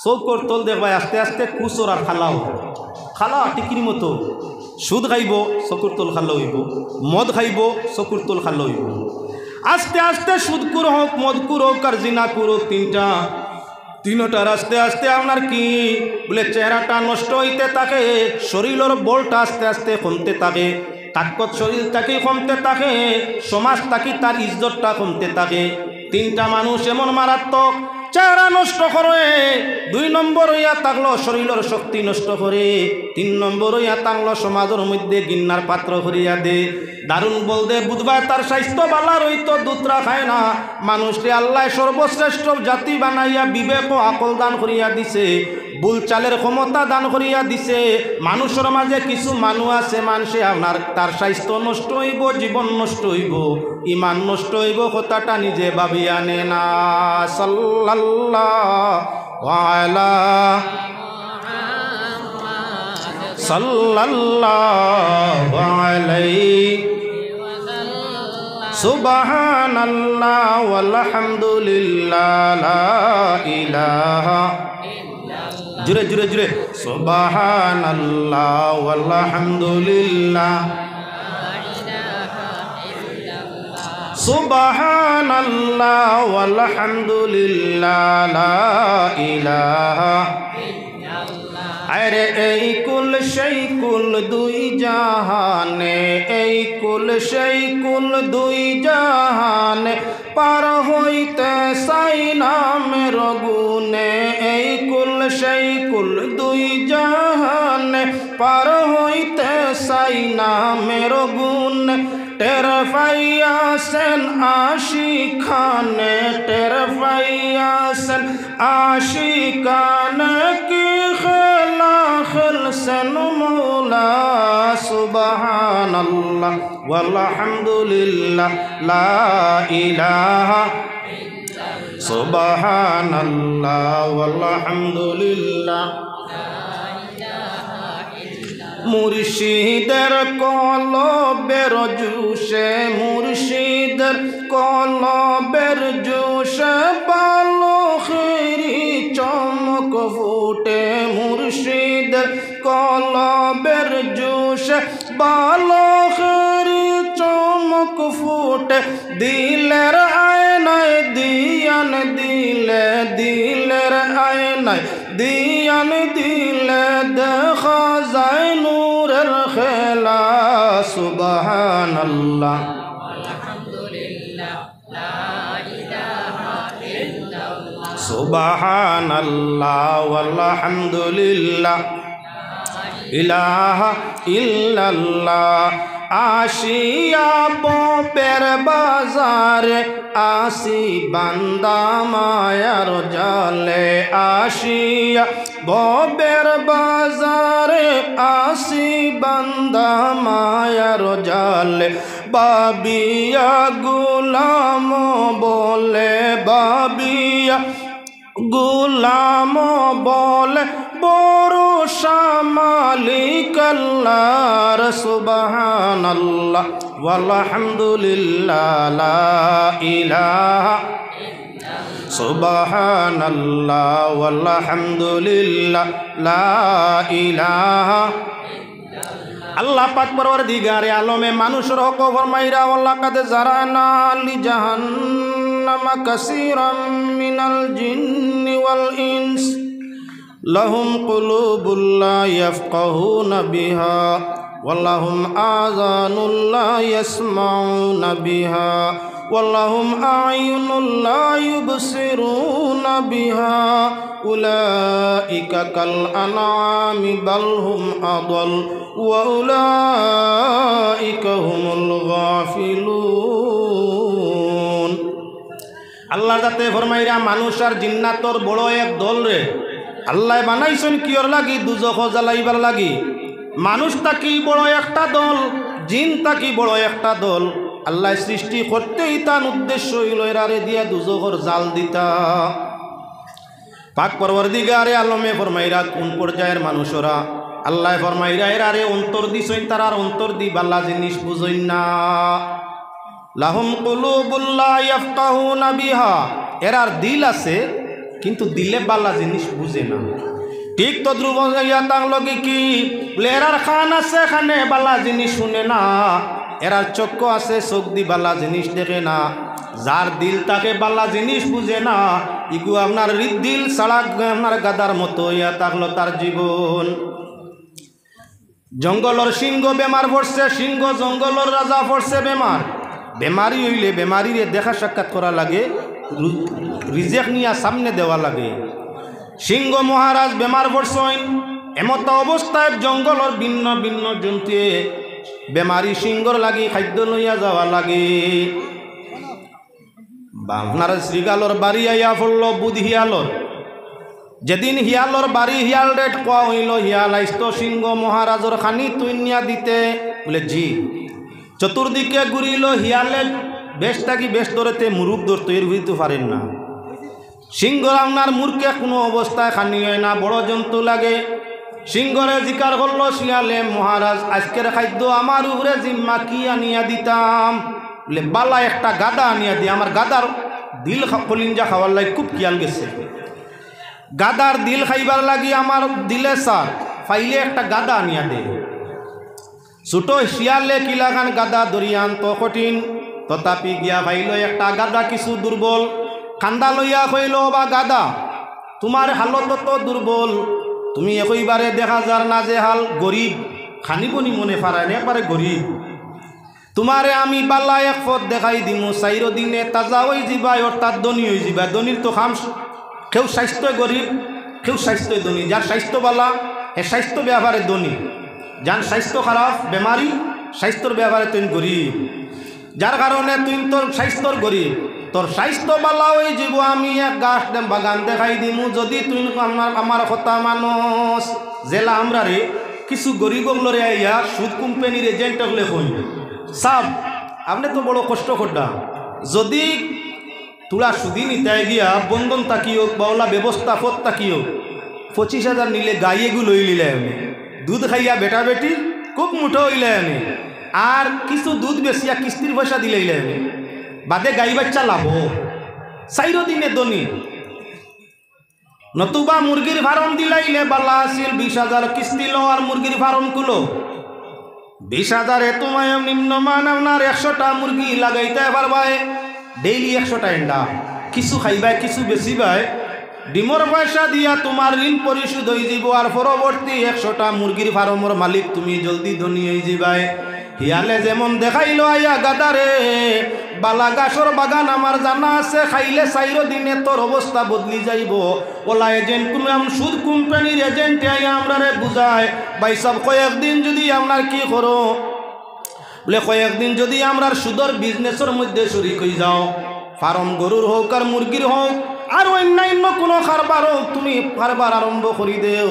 চৌকর তল দেখবাই আস্তে আস্তে কুচর আর খালাও, খালা টিকির মতো। সুদ খাইব চকুর তল খালো হইব, মদ খাইব চকুর তল খালো হইব। আস্তে আস্তে সুদকুর হোক, মদকুর হোক আর জিনাকুর হোক, তিনটার আস্তে আস্তে আপনার কি বলে চেহারাটা নষ্ট হইতে থাকে, শরীরের বলটা আস্তে আস্তে কমতে থাকে, তাকত শরীর তাকে কমতে থাকে, সমাজ তাকে তার ইজ্জতটা কমতে থাকে। 3টা মানুষ এমন মারাত্মক, চেহারা নষ্ট করে। 2 নম্বর হইয়া থাকলো শরীরের শক্তি নষ্ট করে, 3 নম্বর হইয়া থাকলো সমাজের মধ্যে গিন্নার পাত্র করিয়া দে। দারুণ বলতে বুধবার তার স্বাস্থ্য বালা রইতো, দুধরা খায় না। মানুষকে আল্লাহ সর্বশ্রেষ্ঠ জাতি বানাইয়া বিবেক ও আকল দান করিয়া দিছে, বুল চালের ক্ষমতা দান করিয়া দিছে। মানুষের মাঝে কিছু মানুষ আছে, মানুষে আপনার তার স্বাস্থ্য নষ্ট হইব, জীবন নষ্ট হইব, ইমান নষ্ট হইব, কথাটা নিজে ভাবি আনে না। সাল্লাল্লাহু আলাইহি সুবহানাল্লাহ ওয়ালহামদুলিল্লাহ লা ইলাহা, জুড়ে জুড়ে জুড়ে, সুবহানাল্লাহ ওয়ালহামদুলিল্লাহ, সুবহানাল্লাহ ওয়ালহামদুলিল্লাহ লা ইলাহা। আরে এই কুল সেই কুল 2 জাহানে, এই কুল সেই কুল 2 জাহানে, পার হইতে চাই নামের গুণে। এই কুল সেই কুল 2 জাহানে, পার হইতে চাই নামের গুণে। টের পাইয়াছেন আশিখানে, টের পাইয়াছেন আশিখানে, কি খেলা খেলছেন মৌলা। সুবহানাল্লাহ ওয়ালহামদুলিল্লাহ লা ইলাহা, সুবহানাল্লাহ ওয়ালহামদুলিল্লাহ। মুর্শিদের কলবের জুসে, মুর্শিদের কলবের জুসে, বালখেরি চমক ফুটে। মুর্শিদের কলবের জুসে, বালখেরি চমক ফুটে। দিলের আয়নায় দিয়ান দিলে, দিলের আয়নায় দিয়ান দিলে, দেখা যায় নূরের খেলা। সুবহানাল্লাহ সুবহানাল্লাহ ওয়ালহামদুলিল্লাহ ইলাহা ইল্লাল্লাহ। আসিয়া বপের বাজারে, আসি বান্দা মায়ার জালে। আসিয়া বপের বাজারে, আসি বান্দা মায়ার জালে। বাবিয়া গুলাম বলে, বাবিয়া গুলাম বলে, ভরসা মালিক আল্লাহর। সুবহানাল্লাহ ওয়ালহামদুলিল্লাহ লা ইলাহা, সুবহানাল্লাহ ওয়ালহামদুলিল্লাহ লা ইলাহা। আল্লাহ পাক পরওয়ারদিগারে আলমে মানুষের হক ফরমাইরা, ওয়ালাকাদ জারানা লি জাহান্নামা কাসীরাম মিনাল জিন্নি ওয়াল ইনস লাহুম কুলুবুল লা ইয়াফকাহুনা বিহা ওয়ালাহুম আযানুল লা ইয়াসমাউনা বিহা ওয়ালাহুম আ'য়ুনুল লা ইউবসিরুনা বিহা উলাইকা কাল আনআমি বাল হুম আদাল ওয়া উলাইকা হুমুল গাফিলুন। আল্লাহ যাতে ফরমাইরা মানুষ আর জিন্নাতর বড় এক দল রে আল্লাহ বানাইছেন কিয়র লাগি? দুজখ জ্বালাইবার লাগি। মানুষ তাকি বড় একটা দল, জিন তাকি বড় একটা দল। আল্লাহ সৃষ্টি করতেই তার উদ্দেশ্য হইল এরারে দিয়া দুজখর জাল দিতা। পাক পরওয়ারদিগারে আলমে ফরমাইরা কোন পর্যায়ের মানুষরা? আল্লাহ ফরমাইরা এরারে অন্তর দিছেন, তারার অন্তর দি বালা জিনিস বুঝইন না। লাহুম কুলুবুল লা ইয়াফকাহুনা বিহা, এরার দিল আছে কিন্তু দিলে বালা জিনিস বুঝে না। ঠিক তদ্রুপ ইয়া তাং লগে কি এরার খান আছে, খানে বালা জিনিস শুনে না। এরার চক্ষু আছে, চোখ দি বালা জিনিস দেখে না। যার দিল তাকে বালা জিনিস বুঝে না, ইগু আপনার দিল ছাড়া আপনার গাদার মতো ইয়া থাকলো তার জীবন। জঙ্গলর সিংহ বেমার পড়ছে, সিংহ জঙ্গলর রাজা পড়ছে বেমার। বেমারি হইলে বেমারিরে দেখা সাক্ষাৎ করা লাগে, রিজেক নিয়া সামনে দেওয়া লাগে। সিংহ মহারাজ বেমার পড়ছেন, এমত অবস্থায় জঙ্গলর ভিন্ন ভিন্ন জন্তুয়ে বেমারি সিংহর লাগি খাদ্য লইয়া যাওয়া লাগে। আপনার শ্রীগালর বাড়ি আইয়া পড়ল বুধ হিয়ালর। যেদিন হিয়ালর বাড়ি হিয়াল রেট কোয়া হইল, হিয়াল আইস্ত সিংহ মহারাজর খানি তুইনিয়া দিতে। বলে জি। চতুর্দিকে ঘুরিল, হিয়ালে বেশ থাকি বেশ ধরেতে মুরুখ ধরতে এর হইতে পারেন না। সিংহ আপনার মূর্খে কোনো অবস্থায় খানি হয় না, বড় জন্তু লাগে। সিংহরে জিকার করলো শিয়ালে, মহারাজ আজকের খাদ্য আমার উপরে জিম্মা কি আনিয়া দিতাম? বলে বালা একটা গাদা আনিয়া দি, আমার গাদার দিল কলিঞ্জা খাওয়ার লাগে খুব খেয়াল গেছে। গাদার দিল খাইবার লাগি আমার দিলে স্যার ফাইলে একটা গাদা আনিয়া দে। ছোট শিয়ালে কিলাখান গাদা দরিয়ান তো কঠিন, তথাপি গিয়া ভাইল একটা গাদা কিছু দুর্বল। খান্দা লইয়া কইল, বা গাদা তোমার হালত তো দুর্বল, তুমি একইবারে দেখা যার না যে হাল গরিব, খানিবনি মনে পারায় না, একবারে গরিব। তোমারে আমি বালা এক পথ দেখাই দিমু, 4 দিনে তাজা হয়ে যাবাই, অর্থাৎ ধনী হয়ে যাবা। ধনীর তো খাম, কেউ স্বাস্থ্য গরিব, কেউ স্বাস্থ্য ধনী। যার স্বাস্থ্য বালা এ স্বাস্থ্য ব্যবহারে ধনী, যার স্বাস্থ্য খারাপ বেমারি স্বাস্থ্যর ব্যবহারে তুই গরিব। যার কারণে তুই তোর স্বাস্থ্যর গরিব, তোর স্বাস্থ্য বালা হয়ে যাব। আমি এক গাছ বাগান দেখাই দিমু, যদি তুই আমার কথা মানুষ। জেলা আমরা রে কিছু গরিব লড়ে আইয়া সুদ কোম্পানির এজেন্ট হলে কই সাব আপনি তো বড় কষ্ট করডা, যদি তোরা সুদি নিতে গিয়া বন্ধন তাকিও বাউলা ব্যবস্থা পথ তাকিও 25,000 নিলে গাইয়েগু লই লিলে আমি দুধ খাইয়া বেটা বেটি খুব মুঠো হইলে আমি, আর কিছু দুধ বেশিয়া কিস্তির পয়সা দিলে আমি বাদে গাই বাচ্চা লাভ 4 দিনে দনি। নতুবা মুরগির ফার্ম দিলাইলে বালা আসিল 20,000 কিস্তি লো আর মুরগির ফার্ম খুলো 20,000 তোমায় নিম্নমান আপনার 100টা মুরগি লাগাইতে পারবাই, ডেইলি 100টা এন্ডা কিছু খাইবাই কিছু বেচিবাই, ডিমর পয়সা দিয়া তোমার ঋণ পরিশোধ হয়ে যাব। আর পরবর্তী 100টা মুরগির ফার্মর মালিক তুমি জলদি ধনী হয়ে যাবাই। হিয়ালে যেমন দেখাইলো আইয়া গাদারে, বালা গাছর বাগান আমার জানা আছে, খাইলে 4 দিনে তোর অবস্থা বদলি যাইব। ওলা এজেন্ট সুদ কোম্পানির এজেন্ট আইয়া আমরা বুঝায়, ভাই সব কয়েকদিন যদি আপনার কি করো, বলে কয়েকদিন যদি আমরা সুদর বিজনেসের মধ্যে শরিক হয়ে যাও, ফার্ম গরুর হোক আর মুরগির হোক আর অন্যান্য কোনো কারবার হোক, তুমি কারবার আরম্ভ করি দেও,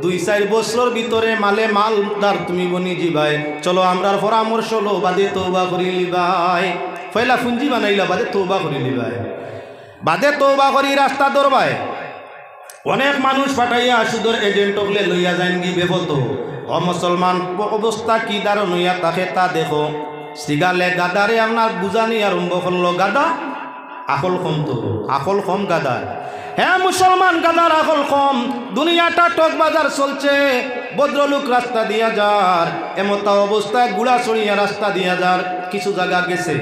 2-4 বছর ভিতরে মালে মালদার তুমি বনি যাবাই। চলো আমরার পরামর্শ লো, বাদে তৌবা করি লিবাই। পয়লা পুঞ্জি বানাইলা, বাদে তৌবা করি লিবাই, বাদে তৌবা করি রাস্তা দরবাই। অনেক মানুষ পাঠাইয়া সুদর এজেন্ট হলে লইয়া যান গি বেবত। ও মুসলমান অবস্থা কি দারুণ হইয়া তাকে তা দেখো। সিগালে গাদারে আপনার বুঝানি আরম্ভ করলো, গাদা আকল কম, তো আকল কম গাদার। হ্যাঁ মুসলমান গাদার আকল কম, দুনিয়াটা টক বাজার চলছে, ভদ্রলোক রাস্তা দিয়া যার, এমত অবস্থায় গুড়া চড়িয়া রাস্তা দিয়া যার। কিছু জায়গা গেছে,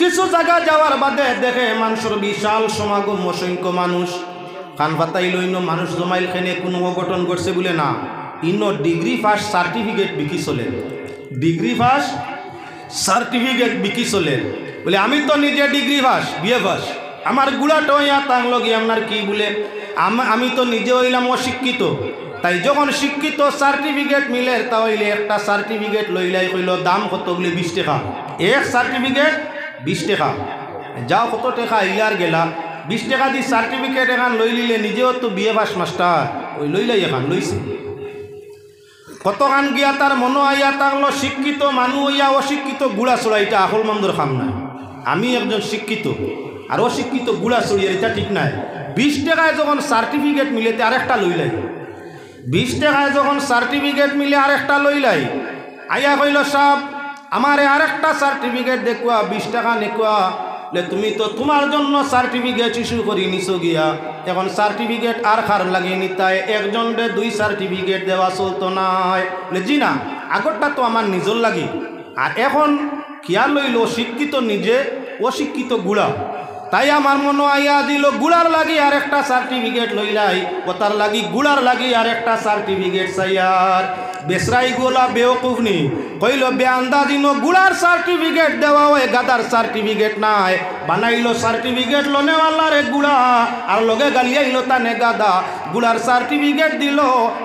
কিছু জায়গা যাওয়ার বাদে দেখে মানুষের বিশাল সমাগম, অসংখ্য মানুষ। খান ফাতাইল ইনো মানুষ জমাইল খেনে কোনো অঘটন ঘটছে বলে না, ইনো ডিগ্রি ফার্স্ট সার্টিফিকেট বিকি চলে, ডিগ্রি ফার্স্ট সার্টিফিকেট বিকি চলে বলে। আমি তো নিজে ডিগ্রি ফার্স্ট বিএ ফার্স্ট, আমার গুড়াটো ইয়া তাংলো গিয়ে আপনার কি বলে, আমি তো নিজে হইলাম অশিক্ষিত। তাই যখন শিক্ষিত সার্টিফিকেট মিলে তাহলে একটা সার্টিফিকেট লইলাই কইল দাম কত বলে 20 টাকা, এক সার্টিফিকেট 20 টাকা। যাও কত টাকা ইলার গেলা 20 টাকা দি সার্টিফিকেট এখান লই লিলে, নিজেও তো বিএ পাস মাস্টার ওই লইলাই এখান লইছে। কতখান গিয়া তার মনো আইয়া তাহলো শিক্ষিত মানুষ হইয়া অশিক্ষিত গুড়া চড়া, এটা আহল মামদর খাম নাই। আমি একজন শিক্ষিত আর অশিক্ষিত গুড়া চড়িয়ে এটা ঠিক নাই। 20 টাকায় যখন সার্টিফিকেট মিলে আরেকটা লইলাই, 20 টাকায় যখন সার্টিফিকেট মিলে আরেকটা লইলাই, আইয়া কইল সাহেব আমারে আরেকটা সার্টিফিকেট দেখুয়া 20 টাকা নেকুয়া, তুমি তো তোমার জন্য সার্টিফিকেট ইস্যু করি নিছো গিয়া, এখন সার্টিফিকেট আর খার লাগিয়ে নিতাই, একজনরে 2 সার্টিফিকেট দেওয়া চলতো নাই। জি না, আগরটা তো আমার নিজর লাগি, আর এখন খেয়াল লইল শিক্ষিত নিজে অশিক্ষিত গুড়া। তাই আমার মনে আইয়া দিল গুড়ার লাগি আর একটা সার্টিফিকেট লইলাই, ওতার লাগি গুড়ার লাগি আর একটা সার্টিফিকেট চাইয়ার। বেসরাই গোলা বেওকুফনি কইল বেআন্দাজিনো গুড়ার সার্টিফিকেট দেওয়া হয়, গাদার সার্টিফিকেট নাই। বানাইলো সার্টিফিকেট লোনেওয়ালারে গুড়া আর লগে গালিয়াইলো তানে গাদা। গুড়ার সার্টিফিকেট দিল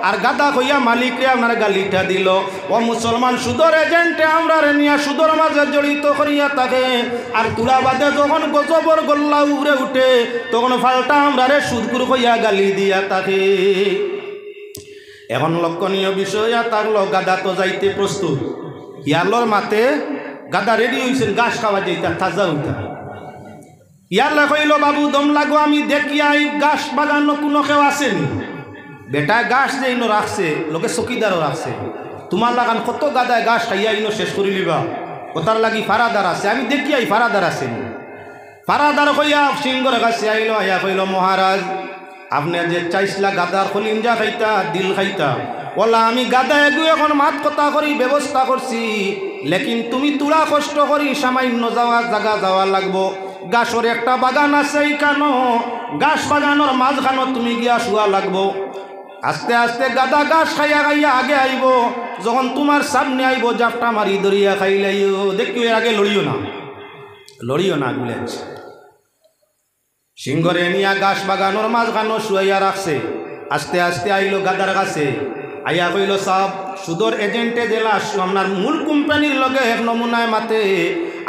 আর গাদা কইয়া মালিকরে আপনার গালিটা দিল। ও মুসলমান সুদর এজেন্টে আমরা নিয়া সুদর মাঝে জড়িত করিয়া থাকে, আর তুলা বাদে যখন গজবর গোল্লা উড়ে উঠে তখন ফালটা আমরা সুদকুর কইয়া গালি দিয়া থাকে। এখন লক্ষণীয় বিষয় থাকলো গাদা তো যাইতে প্রস্তুত, ইয়ালোর মাতে গাদা রেডি হয়েছেন গাছ খাওয়া যাইতা তাজা হইতা। ইয়ারলে কইল বাবু দম লাগো আমি দেখি আই গাছ বাগানো কোনো কেউ আসেনি। বেটা গাছ যে ইনো রাখছে লোকে চকিদারও রাখছে, তোমার লাগান কত গাদায় গাছ খাইয়া ইনো শেষ করি লিবা, ওটার লাগি ফারাদার আছে, আমি দেখি আই ফারাদার আসেনি। ফারাদার কইয়া সিংহর কাছে আইলো, আইয়া কইল মহারাজ আপনি যে চাইছিলা গাদার খলিঞ্জা খাইতা দিল খাইতা, বলা আমি গাদা এগু এখন মাত কথা করি ব্যবস্থা করছি, লেকিন তুমি তুলা কষ্ট করি সামান্য যাওয়া জায়গা যাওয়া লাগবো। গাছর একটা বাগান আছে এইখানো, গাছ বাগানোর মাঝখানো তুমি গিয়া শুয়া লাগবো। আস্তে আস্তে গাদা গাছ খাইয়া খাইয়া আগে আইব, যখন তোমার সামনে আইব জাপটা মারি দরিয়া খাইলাইও, দেখি এর আগে লড়িও না, লড়িও না বলে সিংহরে নিয়া গাছ বাগানোর মাঝখানো শুয়াইয়া রাখছে। আস্তে আস্তে আইলো গাদার কাছে, আইয়া কইল সাহেব সুদর এজেন্টে জেলা আপনার মূল কোম্পানির লগে এক নমুনায় মাতে,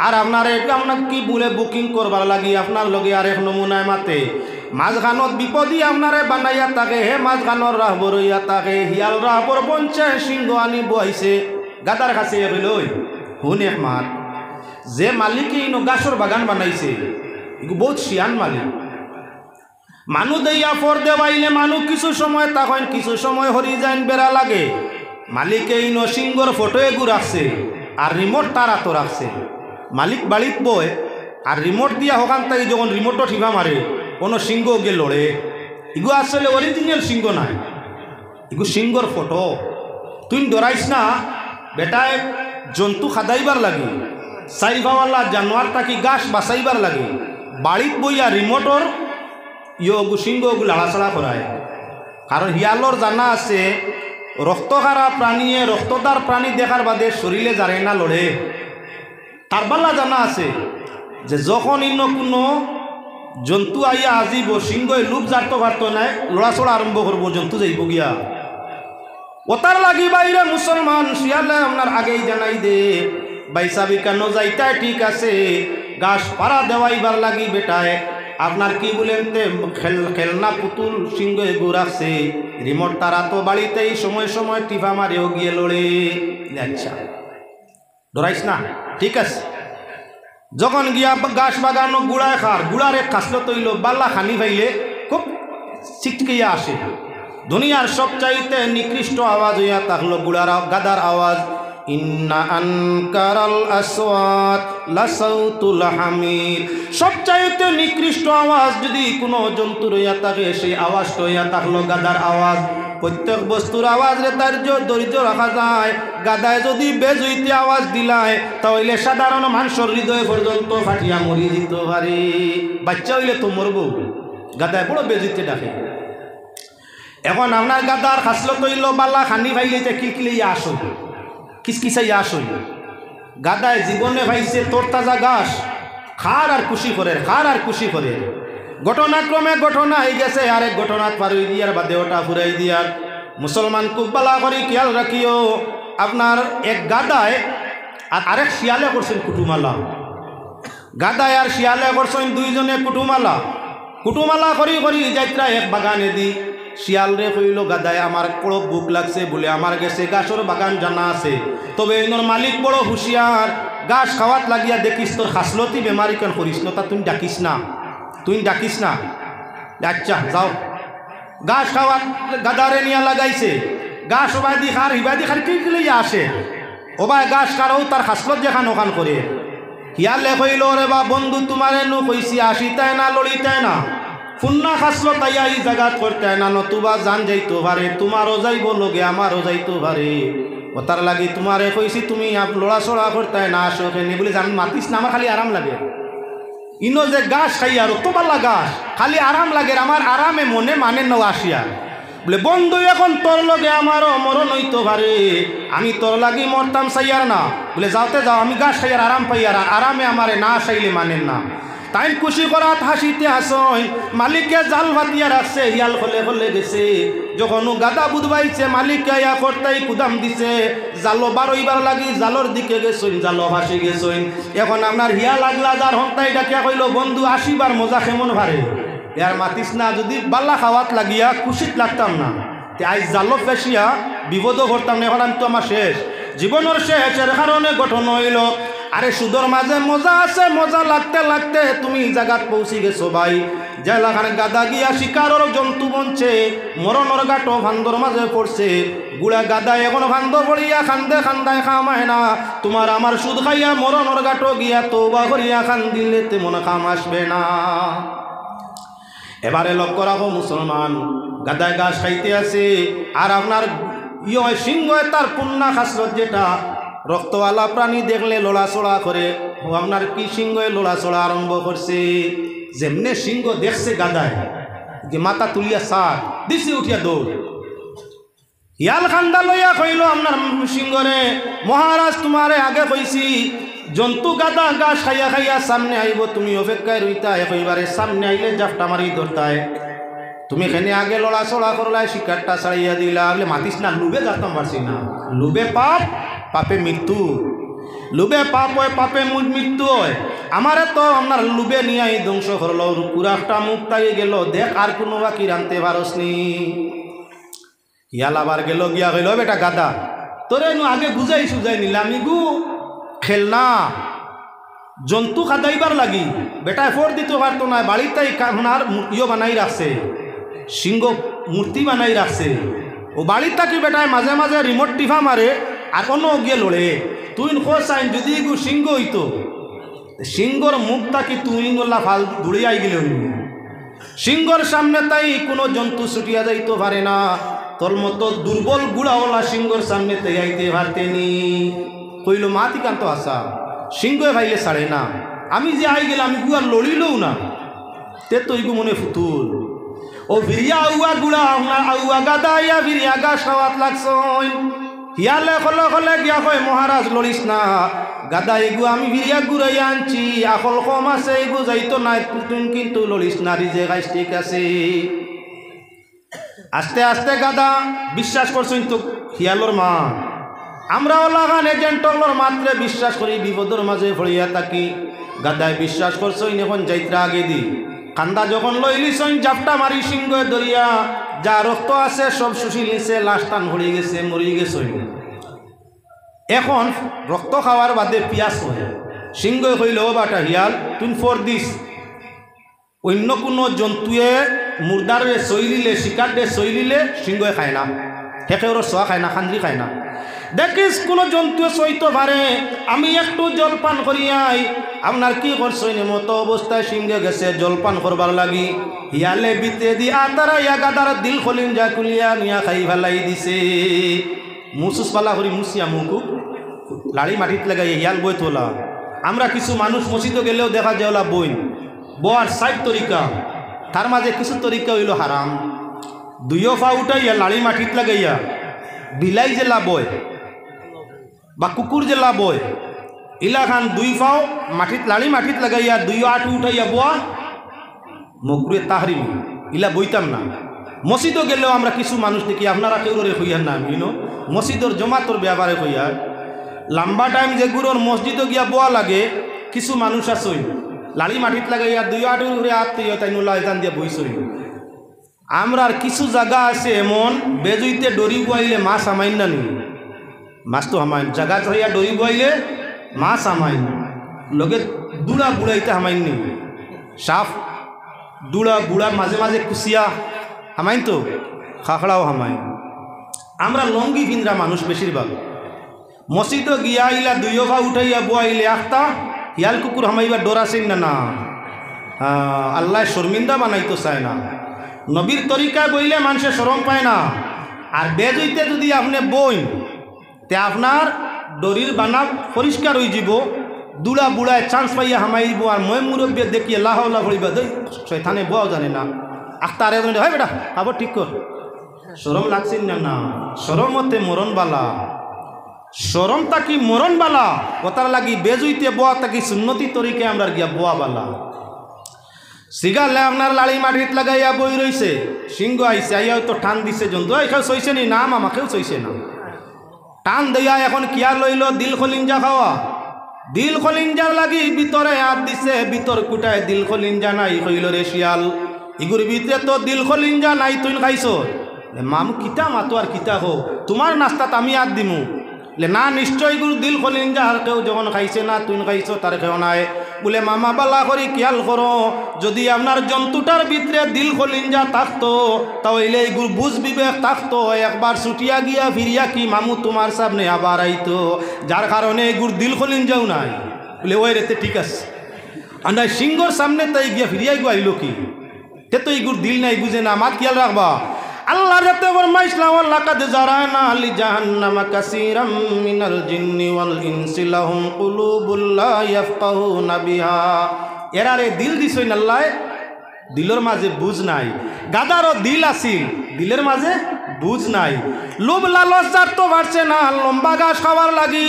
আর আপনার আপনার কি বলে বুকিং করবার লাগি আপনার লগে আর এক নমুনায় মাতে। মাঝখানত বিপদী আপনারে বানাইয়া থাকে, হে মাঝখানোর রাহবর হইয়া থাকে, হিয়াল রাহবর বঞ্চে সিংহ আনি বইছে গাদার কাছে। কইল হুন এক মাত, যে মালিকে ইনো গাছর বাগান বানাইছে এগু বহুত শিয়ান মালিক, মানুষ দেইয়া ফর দেওয়াইলে মানুষ কিছু সময় তখন কিছু সময় হরি যাইন বেড়া লাগে। মালিকে ইনো সিংহর ফটো এগু রাখছে আর রিমোট তার হাতো রাখছে। মালিক বাড়িত বয় আর রিমোট দিয়া হকান তাই যখন রিমোটও ঠিকা মারে কোনো সিংহ গিয়ে লড়ে। এগু আসলে অরিজিনাল সিংহ নাই, এগু সিংহর ফটো। তুই ডরাইস না বেটায়, জন্তু খাদাইবার লাগে চাইবাওয়ালা জানোয়ার তাকি গাছ বাঁচাইবার লাগে, বাড়িত বইয়া রিমোটর ইয়গু সিংহগু লাড়াছাড়া করায়। কারণ হিয়ালোর জানা আছে রক্ত খারা প্রাণীয়ে রক্তদার প্রাণী দেখার বাদে শরীরে জারে না লড়ে। তার বাল্লা জানা আছে যে যখন ইন্ন কোনো জন্তু আইয়া আজিব সিংহই লুপ জারতে পারত নাই, লড়াচড়া আরম্ভ করবো, জন্তু যাইব গিয়া। ওতার লাগি বাইরে মুসলমান শিয়ালে আপনার আগেই জানাই দে বাইসা বিকানো যাইতায় ঠিক আছে, গাছ পাড়া দেওয়াইবার লাগি বেটায় আপনার কি বলেন খেলনা পুতুল সিংহ এগু রাখছে, রিমোট তারা তো বাড়িতেই সময় সময় টিফা মারেও গিয়ে লড়ে। আচ্ছা ডরাইস না, ঠিক আছে। যখন গিয়া গাছ বাগানো গুড়ায় খার, গুড়ারে খাসলো তৈল বাল্লা খানি পাইলে খুব ছিটকিয়া আসে। দুনিয়ার সবচাইতে নিকৃষ্ট আওয়াজ হইয়া থাকলো গুড়ার গাদার আওয়াজ। ইন্না আনকারাল আসওয়াত লাসাউতুল হামির, সবচাইতে নিকৃষ্ট আওয়াজ যদি কোনো জন্তুর হইয়া থাকে সেই আওয়াজটা হইয়া থাকলো গাদার আওয়াজ। প্রত্যেক বস্তুর আওয়াজ রে তার ধৈর্য রাখা যায়, গাদায় যদি বেজুইতে আওয়াজ দিলায় তাহলে সাধারণ মানুষের হৃদয় পর্যন্ত ফাটিয়া মরি যেতে পারে। বাচ্চা হইলে তো মরবো, গাদায় বড় বেজুইতে ডাকে। এখন আপনার গাদার খাসলো তৈল বালা খানি ভাইলে কিলকিলিয়া আসল কিসকিসাইয়া আসল গাদায় জীবনে ভাইছে তোর তাজা ঘাস খার আর খুশি করে খার আর খুশি করে ঘটনাক্রমে ঘটনা হয়ে গেছে আরেক ঘটনা পারুই দিয়ার বা দেহটা ফুরাই দিয়ার মুসলমান খুব বালা করি খেয়াল রাখিও আপনার এক গাদায় আর আরেক শিয়ালে করছেন কুটুমালা গাদায় আর শিয়ালে করছেন দুইজনে কুটুমালা করি করি যাত্রা এক বাগানে দি শিয়াল রে কইল গাদায় আমার বড় বুক লাগছে বলে আমার গেছে গাছর বাগান জানা আছে তবে এর মালিক বড় হুঁশিয়ার গাছ খাওয়াত লাগিয়া দেখিস তোর খাসলতি বেমারি কেন করিস না তা তুই ডাকিস না আচ্ছা যাও গাছ খাওয়াত গাদারে নিয়া লাগাইছে গাছ ওবাদি খার হিবাদি খার কি লইয়া আসে ওবাই গাছ খারও তার খাসলত যেখান ওখান করে হিয়ালে কইল রে বা বন্ধু তোমারে নু কইছি আসিতাই না লড়িতাই না ফুন্না খাসলো তাইয়া এই জায়গাত করতে না নতুবা জান যাইতো পারে তোমারও যাইব লগে আমারও যাইতো পারে ও তার লাগি তোমারে কইছি তুমি লড়াচড়া করতে না আসো কেন বলে জান মাতিস না আমার খালি আরাম লাগে ইনো যে গাছ খাই আর তো পাল্লা গাছ খালি আরাম লাগে আমার আরামে মনে মানে ন আসিয়া বলে বন্ধু এখন তোর লগে আমারও মরণ হইতো পারে আমি তোর লাগি মরতাম চাইয়ার না বলে যাওতে যাও আমি গাছ খাইয়ার আরাম পাইয়ার আরামে আমারে না চাইলে মানেন না তাই খুশি করাত হাসিতে হাসই মালিককে জাল ভাতিয়া রাখছে হিয়াল খলে গেছে যখন গাদা বুধবাইছে মালিককে ইয়া করতেই কুদাম দিছে জালো বারোইবার লাগি জালোর দিকে গেছইন জালো ভাসি গেছইন এখন আপনার হিয়া লাগলা যার হন্তাই ডাকিয়া কইল বন্ধু আসিবার মজা কেমন ভারে ইয়ার মাতিস না যদি বাল্লা খাওয়াত লাগিয়া খুশিত লাগতাম না তে আজ জালো ফেসিয়া বিপদও করতাম না এখন আমি তো আমার শেষ জীবনের শেষের কারণে গঠন হইল আরে সুদর মাঝে মজা আছে মজা লাগতে লাগতে তুমি জায়গাত পৌঁছি গেছো ভাই জেলাখানে গাদা গিয়া শিকারর জন্তু বনছে মরণর গাটো ভান্দর মাঝে পড়ছে গুড়া গাদা এখন ভান্দ পড়িয়া খান্দায় খামায় না তোমার আমার সুদ খাইয়া মরণর গাটো গিয়া তওবা করিয়া খান দিলে তেমন খাম আসবে না এবারে লক্ষ্য রাখো মুসলমান গাদায় গাছ খাইতে আছে আর আপনার সিংহ তার পুন্না খাসরত যেটা রক্তওয়ালা প্রাণী দেখলে লড়াচড়া করে আপনার কি সিংহে লড়াচড়া আরম্ভ করছে যেমনে সিংহ দেখছে গাদায় যে মাথা তুলিয়া সার দিছে উঠিয়া দৌড় হিয়াল খান্দা লইয়া কইল আপনার সিংহরে মহারাজ তোমারে আগে কইছি জন্তু গাদা গাছ খাইয়া খাইয়া সামনে আইব তুমি অপেক্ষায় রইতা একইবারে সামনে আইলে জাফটা মারি ধরতায় তুমি এখানে আগে লড়াচড়া করলাই শিকারটা ছাড়িয়া দিলা বলে মাতিস না লুবে যাতাম পারছি না লুবে পাপ পাপে মৃত্যু লুবে পাপ হয় পাপে মৃত্যু হয় আমারে তো আপনার লুবে নিয়ে ধ্বংস করলো পুরাটা মুখ তাই গেল দেখ আর কোনো বাকি রানতে পারস নি ইয়াল আবার গেল গিয়া হইল বেটা গাদা তোরে নু আগে বুঝাই সুজাই নিলাম ইগু খেলনা জন্তু খাদাইবার লাগি বেটায় ফোর দিতে পারতো না বাড়িতে আপনার বানাই রাখছে সিংহ মূর্তি বানাই রাখছে ও বাড়ির থাকি বেটায় মাঝে মাঝে রিমোট টিফা মারে আর কোনো গিয়ে লড়ে তুই খোঁজ যদি গু সিংহ হইতো সিংহর মুখ থাকি তুই গোল্লা ফাল দূরে আই গেলে সিংহর সামনে তাই কোনো জন্তু ছুটিয়া যাইতে পারে না তোর মতো দুর্বল গুড়াওয়ালা সিংহর সামনে তাই আইতে পারতেনি কইল মাতি কান্ত আসা সিংহ ভাইলে ছাড়ে না আমি যে আই গেলাম আমি গুয়ার লড়িলও না তে তো ইগু মনে ফুতুল ও ভিরিয়া আউয়া গুড়া আউয়া গাদা ইয়া ভিরিয়া গা সাওয়াত লাগছইন হিয়ালে খলে গিয়া কয় মহারাজ লড়িস না গাদা এগু আমি ভিরিয়া গুড়াইয়া আনছি আকল কম আছে এগু যাইতো না তুই কিন্তু লড়িস না রিজে গাইস ঠিক আছে আস্তে আস্তে গাদা বিশ্বাস করছইন তো হিয়ালোর মা আমরাও লাগান এজেন্টর মাত্রে বিশ্বাস করি বিপদের মাঝে পড়িয়া থাকি গাদায় বিশ্বাস করছইন এখন যাইত্রা আগে দি কান্দা যখন লইলিছইন জাপটা মারি সিংহ দরিয়া যা রক্ত আছে সব শুষি নিছে লাস্টান হয়ে গেছে মরি গেছইন এখন রক্ত খাওয়ার বাদে পিয়াস হয় সিংহ কইল ও বাটা হিয়াল তুই ফোর দিস অন্য কোনো জন্তুয়ে মুর্দারে চইলিলে শিকার দে চইলিলে সিংহ খায় না হেকে ওর সোয়া খায় না খান্দ্রি খায় না দেখিস কোনো জন্তু সইতে পারে আমি একটু জলপান করিয়াই আপনার কি করছেন মতো অবস্থায় সিংহে গেছে জলপান করবার লাগি হিয়ালে বিতে দিয়া তারা ইয়া গাদার দিল খলিন যা কুলিয়া নিয়া খাই ফেলাই দিছে মুসুস পালা করি মুসিয়া মুখু লাড়ি মাটিত লাগাই হিয়াল বই তোলা আমরা কিছু মানুষ মসজিদে গেলেও দেখা যায় ওলা বই বোয়ার সাইড তরিকা তার মাঝে কিছু তরিকা হইল হারাম দুইও পা উঠাইয়া লাড়ি মাটিত লাগাইয়া বিলাই যে লাবয় বা কুকুর যে লাবয় ইলা খান দুই পাও মাটিত লাড়ি মাটিত লাগাইয়া দুইও আঁটু উঠাইয়া বোয়া মকরুয়ে তাহরিম ইলা বইতাম না। মসজিদও গেলেও আমরা কিছু মানুষ দেখি, আপনারা কেউ হইয়ার না আমি মসজিদর জমাতর ব্যাপারে হইয়ার লম্বা টাইম যেগুলোর মসজিদও গিয়া বোয়া লাগে, কিছু মানুষ আসই লাড়ি মাটিত লাগাইয়া দুই আঁটু উঠে আত্মীয় তাই নোলা এখান দিয়ে বইসই। আমরা আর কিছু জায়গা আছে এমন বেজুইতে ডরি বুয়াইলে মাছ হামাইন না নি, মাছ তো হামাইন জায়গা হইয়া ডরি বুয়াইলে মাছ হামাইন, লগে দুড়া বুড়াইতে হামাইন নি, সাপ দুড়া বুড়ার মাঝে মাঝে কুচিয়া হামাইন তো খাখড়াও হামাইন। আমরা লঙ্গি পিন্দ্রা মানুষ বেশিরভাগ মসজিদও গিয়া ইলা দুইও পা উঠাইয়া বুয়াইলে আখতা হিয়াল কুকুর হামাইবা ডরাছেন না না, আল্লাহ শর্মিন্দা বানাইতো চায় না। নবীর তরিকায় বইলে মানুষের শরম পায় না। আর বেজইতে যদি আপনি বইন তে আপনার ডরির বানা পরিষ্কার হয়ে যাব, দুড়া বুড়ায় চান্স পাইয়া হামাইব। আর মই মুরব্বী দেখিয়ে লাহলা ভরিবা দই শয়তানে বও জানে না আখতারে হয় বেটা আবার ঠিক কর, শরম লাগছেন না না, শরমতে মরণ বালা, শরম তাকি মরণ বালা, ওতার লাগি বেজুইতে বোয়া তাকি সুন্নতি তরিকে আমরা গিয়া বোয়া বালা। সিগালে আপনার লাড়ি মাটিত লাগাইয়া বই রইছে, সিংহ আইসে আইয়া তো টান দিছে জন্তু এখানে চইছে নি নাম আমাকেও চইছে না, টান দিয়া এখন কিয়া লইল দিল খলিঞ্জা খাওয়া, দিল খলিঞ্জার লাগি ভিতরে হাত দিছে, ভিতর কুটায় দিল খলিঞ্জা নাই হইল রে শিয়াল, ইগুর ভিতরে তো দিল খলিঞ্জা নাই তুই খাইছো, মামু কিতা মাতো আর কিতা হো তোমার নাস্তাত আমি হাত দিমু, না নিশ্চয় গুরু দিল খলিঞ্জা আর কেউ যখন খাইছে না তুই খাইছো তার কেউ নাই। বলে মামা বালা করি খেয়াল করো, যদি আপনার জন্তুটার ভিতরে দিল খলিঞ্জা থাকতো তাহলে এইগুলো বুঝ বিবেক থাকতো, একবার ছুটিয়া গিয়া ফিরিয়া কি মামু তোমার সামনে আবার আইতো, যার কারণে এইগুলো দিল খলিঞ্জাও নাই। বলে ওই রেতে ঠিক আছে, আমরা সিংহর সামনে তাই গিয়া ফিরিয়া গিয়ে আইলো কি, তে তো এইগুলো দিল নাই বুঝে না, মাত খেয়াল রাখবা। আল্লাহ যাতে ফরমাইছিলাম লাকাদ জারানা লি জাহান্নামা কাসীরাম মিনাল জিন্নি ওয়াল ইনসি লাহুম কুলুবুল লা ইয়াফকাহুনা বিহা, এরারে দিল দিছইন আল্লাহ, দিলের মাঝে বুঝ নাই। গাদারও দিল আছিল, দিলের মাঝে বুঝ নাই। লোভ লালচ যার তো বাড়ছে না, লম্বা ঘাস খাওয়ার লাগি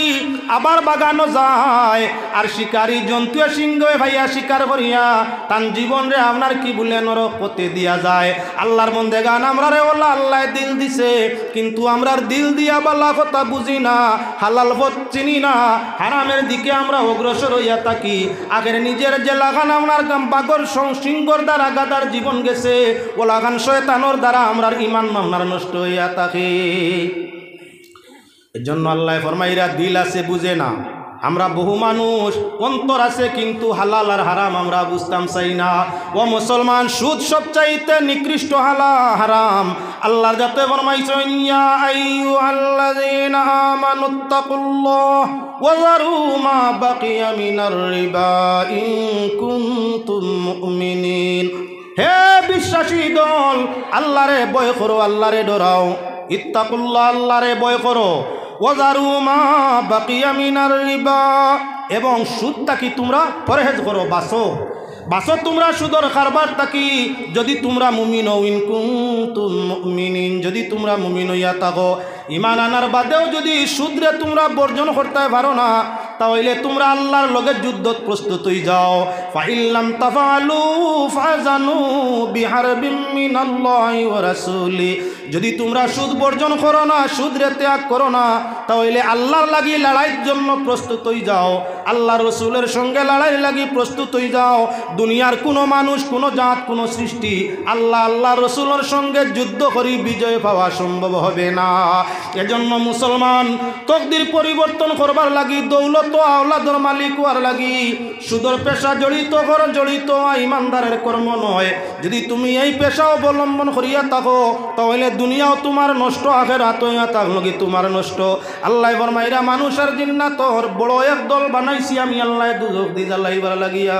আবার বাগানো যায়, আর শিকারী জন্তু সিংহে ভাইয়া শিকার করিয়া তান জীবন রে আপনার কি বলে নরক পথে দিয়া যায়। আল্লাহর মন্দে গান আমরা রে ওলা আল্লাহ দিল দিছে, কিন্তু আমরার দিল দিয়া বালা কথা বুঝি না, হালাল পথ চিনি না, হারামের দিকে আমরা অগ্রসর হইয়া থাকি। আগের নিজের যে লাগান আপনার বাগর সিংহর দ্বারা গাদার জীবন গেছে, ও লাগান শয়তানোর দ্বারা আমরার ইমান মামনার নষ্ট হইয়া থাকে। এজন্য আল্লাহ ফরমাইরা দিল আছে বুঝে না, আমরা বহু মানুষ অন্তর আছে কিন্তু হালাল আর হারাম আমরা বুঝতাম চাই না। ও মুসলমান, সুদ সবচাইতে নিকৃষ্ট হারাম। আল্লাহর যাতে ফরমাইছেন ইয়া আইয়ুহাল্লাযীনা আমানুত্তাকুল্লাহ ওয়া যারু মা বাকিয়া মিনার রিবা ইন কুনতুম মুমিনিন। হে বিশ্বাসী দল, আল্লাহরে ভয় করো, আল্লাহরে ডরাও। ইত্তাকুল্লাহ, আল্লাহরে ভয় করো। ওয়াজারু মা বাকিয়া মিনার রিবা, এবং সুদ থাকি তোমরা পরহেজ করো, বাসো বাসো তোমরা সুদর কারবার থাকি। যদি তোমরা মুমিন হও, ইন কুনতুম মুমিনিন, যদি তোমরা মুমিন হইয়া থাকো, ইমান আনার বাদেও যদি সুদরে তোমরা বর্জন করতে পারো না, তাহলে তোমরা আল্লাহর লগে যুদ্ধত প্রস্তুত হয়ে যাও। ফাইল্লাম তাফালু ফাজানু বিহারবিম মিনাল্লাহি ওয়া রাসূলি, যদি তোমরা সুদ বর্জন করো না, সুদরে ত্যাগ করো না, তাহলে আল্লাহর লাগি লড়াইয়ের জন্য প্রস্তুত হয়ে যাও, আল্লাহ রসুলের সঙ্গে লড়াই লাগি প্রস্তুত হয়ে যাও। দুনিয়ার কোনো মানুষ, কোনো জাত, কোনো সৃষ্টি আল্লাহ রসুলের সঙ্গে যুদ্ধ করি বিজয় পাওয়া সম্ভব হবে না। এজন্য মুসলমান, তকদির পরিবর্তন করবার লাগি, দৌলত আওলাদর মালিক হওয়ার লাগি সুদর পেশা জড়িত ইমানদারের কর্ম নয়। যদি তুমি এই পেশা অবলম্বন করিয়া থাকো, তাহলে দুনিয়াও তোমার নষ্ট, আখিরাত হইয়া থাকলগি তোমার নষ্ট। আল্লাহ ফরমাইরা মানুষের জিন্নাতর বড় এক দল বানাইছি আমি আল্লাহ, দুজক দি জ্বালাইবার লাগিয়া।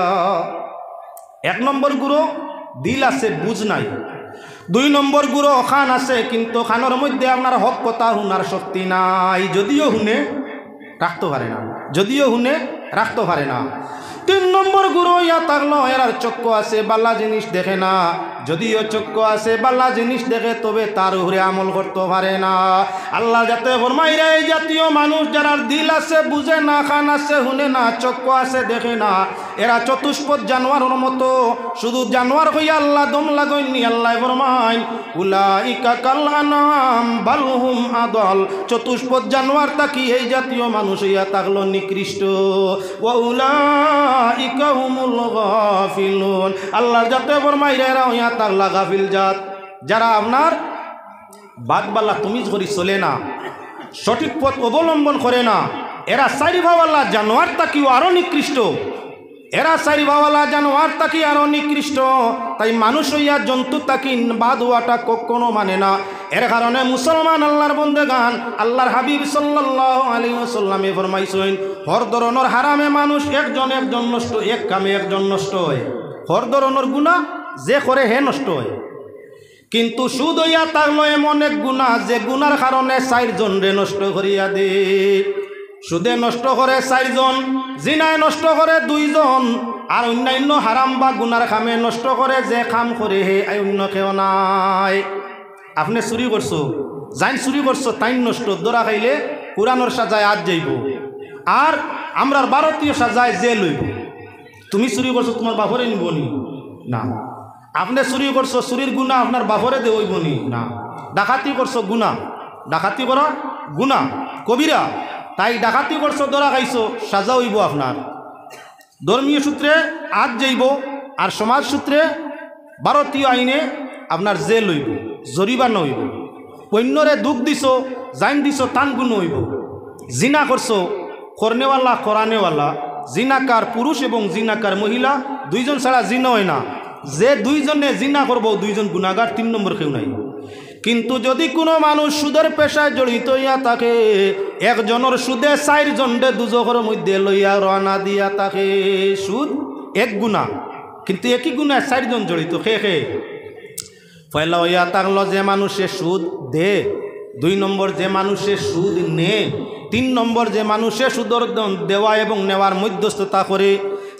এক নম্বর গুরু দিল আছে, বুঝ নাই। দুই নম্বর গুরু খান আছে, কিন্তু খানোর মধ্যে আপনার হক কথা শুনার শক্তি নাই, যদিও শুনে রাখতে পারে না, যদিও শুনে রাখতে পারে না। তিন নম্বর গুরু ইয়া থাকলো এরার চক্ষু আছে, বালা জিনিস দেখে না, যদিও চক্ষু আছে বালা জিনিস দেখে তবে তার উপরে আমল করতে পারে না। আল্লাহ যাতে ফরমাইরা এই জাতীয় মানুষ যারা দিল আছে বুঝে না, কান আছে শুনে না, চক্ষু আছে দেখে না, এরা চতুষ্পদ জানোয়ারের মতো, শুধু জানোয়ার হইয়া আল্লাহ দম লাগাইনি। আল্লাহ ফরমাইন উলাইকা কাল আনাম বাল হুম আদল, চতুষ্পদ জানোয়ার তাকি এই জাতীয় মানুষ হইয়া থাকলো নিকৃষ্ট। ওয়া উলাইকা হুমুল গাফিলুন, আল্লাহ যাতে ফরমাইরা এরা হইয়া থাকলা গাফিল জাত, যারা আপনার বাদবাল্লা তুমিজ করি চলে না, সঠিক পথ অবলম্বন করে না। এরা চারি ভাওয়ালা জানোয়ার তাকিও আরও নিকৃষ্ট, এরা চারি ভাওয়ালা জানোয়ার তাকি আরও নিকৃষ্ট। তাই মানুষ হইয়া জন্তু তাকি বাদ হওয়াটা কখনো মানে না। এর কারণে মুসলমান আল্লাহর বন্দেগান আল্লাহর হাবিব সাল্লাল্লাহু আলাইহি ওয়াসাল্লামে ফরমাইছেন, হর ধরনের হারামে মানুষ একজন নষ্ট, এক কামে একজন নষ্ট হয়। হর ধরনের গুনাহ যে করে হে নষ্ট হয়, কিন্তু সুদ হইয়া থাকলো এমন এক গুনাহ যে গুনার কারণে 4 জন রে নষ্ট করিয়া দে। সুদে নষ্ট করে 4 জন, জিনায় নষ্ট করে 2 জন, আর অন্যান্য হারাম বা গুনার কামে নষ্ট করে যে কাম করে হে অন্য কেউ নাই। আপনি চুরি করছো, যাইন চুরি করছো তাইন নষ্ট, দরা খাইলে কোরআনের সাজায় আজ যাইব, আর আমরার ভারতীয় সাজায় জেল হইব। তুমি চুরি করছো তোমার বাপরে নিবনি না, আপনি চুরি করছো চুরির গুণা আপনার বাপরে দেবইবনি না, ডাকাতি করছো গুণা, ডাকাতি করা গুণা কবিরা, তাই ডাকাতি করছো ধরা খাইছো সাজা হইব আপনার। ধর্মীয় সূত্রে আজ যাইব, আর সমাজ সূত্রে ভারতীয় আইনে আপনার জেল হইব, জরিমানা হইব। অন্যরে দুঃখ দিছো, জাইন দিছো, তান গুণ হইব। জিনা করছো, করনেওয়ালা করানেওয়ালা, জিনাকার পুরুষ এবং জিনাকার মহিলা 2 জন ছাড়া জিনা হয় না। যে 2 জনে জিনা করবো 2 জন গুনাহগার, 3 নম্বর কেউ নাই। কিন্তু যদি কোনো মানুষ সুদের পেশায় জড়িত হইয়া থাকে, একজনের সুদে 4 জনরে দুজখের মধ্যে লইয়া রওনা দিয়া থাকে। সুদ এক গুনাহ, কিন্তু একই গুনায় 4 জন জড়িত। খে পয়লা হইয়া থাকলো যে মানুষে সুদ দে, 2 নম্বর যে মানুষে সুদ নে, 3 নম্বর যে মানুষে সুদর দেওয়া এবং নেওয়ার মধ্যস্থতা করে,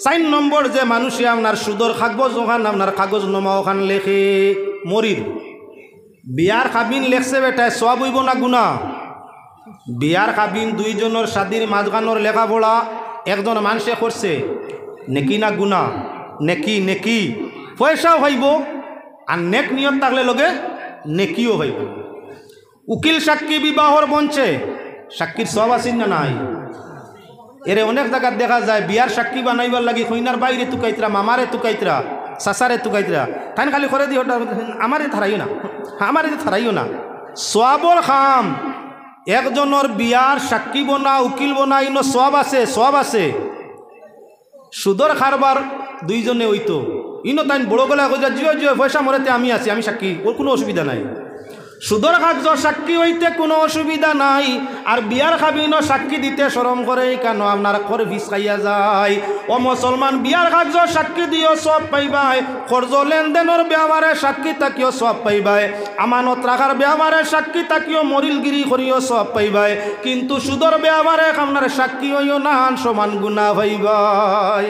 4 নম্বর যে মানুষে আপনার সুদর কাগজ ওখান আপনার কাগজ নামা ওখান লেখে। মরির বিয়ার কাবিন লেখছে বেটায় সব হইব না গুণা? বিয়ার কাবিন 2 জনের শাদির মাঝখানোর লেখাপড়া একজন মানুষে করছে, নেকি না গুণা? নেকি, নেকি পয়সাও হইব, আর নেক নিয়ত থাকলে লগে নেকিও হইব। উকিল সাক্ষী বিবাহর বঞ্চে, সাক্ষীর সব আসিন না নাই? এরে অনেক জায়গা দেখা যায় বিয়ার সাক্ষী বানাইবার লাগি কইনার বাইরে তুকাইতরা, মামারে তুকাইতরা, সাসারে তুকাইতরা, তাই খালি করে দি আমারে থারাইও না, আমারে থারাইও না। সবর খাম একজনের বিয়ার সাক্ষী বনা, উকিল বনা, ইনো সব আছে, সব আছে। সুদর খারবার 2 জনে হইতো, ইনো তাই বড় গলা কইয়া জিও জিও পয়সা মরেতে আমি আছি, আমি সাক্ষী, ওর কোনো অসুবিধা নাই। সুদর কাগজ সাক্ষী হইতে কোনো অসুবিধা নাই, আর বিয়ার খাবিনও সাক্ষী দিতে শরম করে, কেন আপনার কর ভিস খাইয়া যায়। ও মুসলমান, বিয়ার কাগজ সাক্ষী দিও সব পাইবাই, কর্জ লেনদেনের ব্যবহারে সাক্ষী তাকিও সব পাইবাই, আমানত রাখার ব্যবহারে সাক্ষী তাকিও মরিলগিরি করিও সব পাইবাই, কিন্তু সুদর ব্যবহারে আপনার সাক্ষী হইও না, সমান গুণা হইবাই।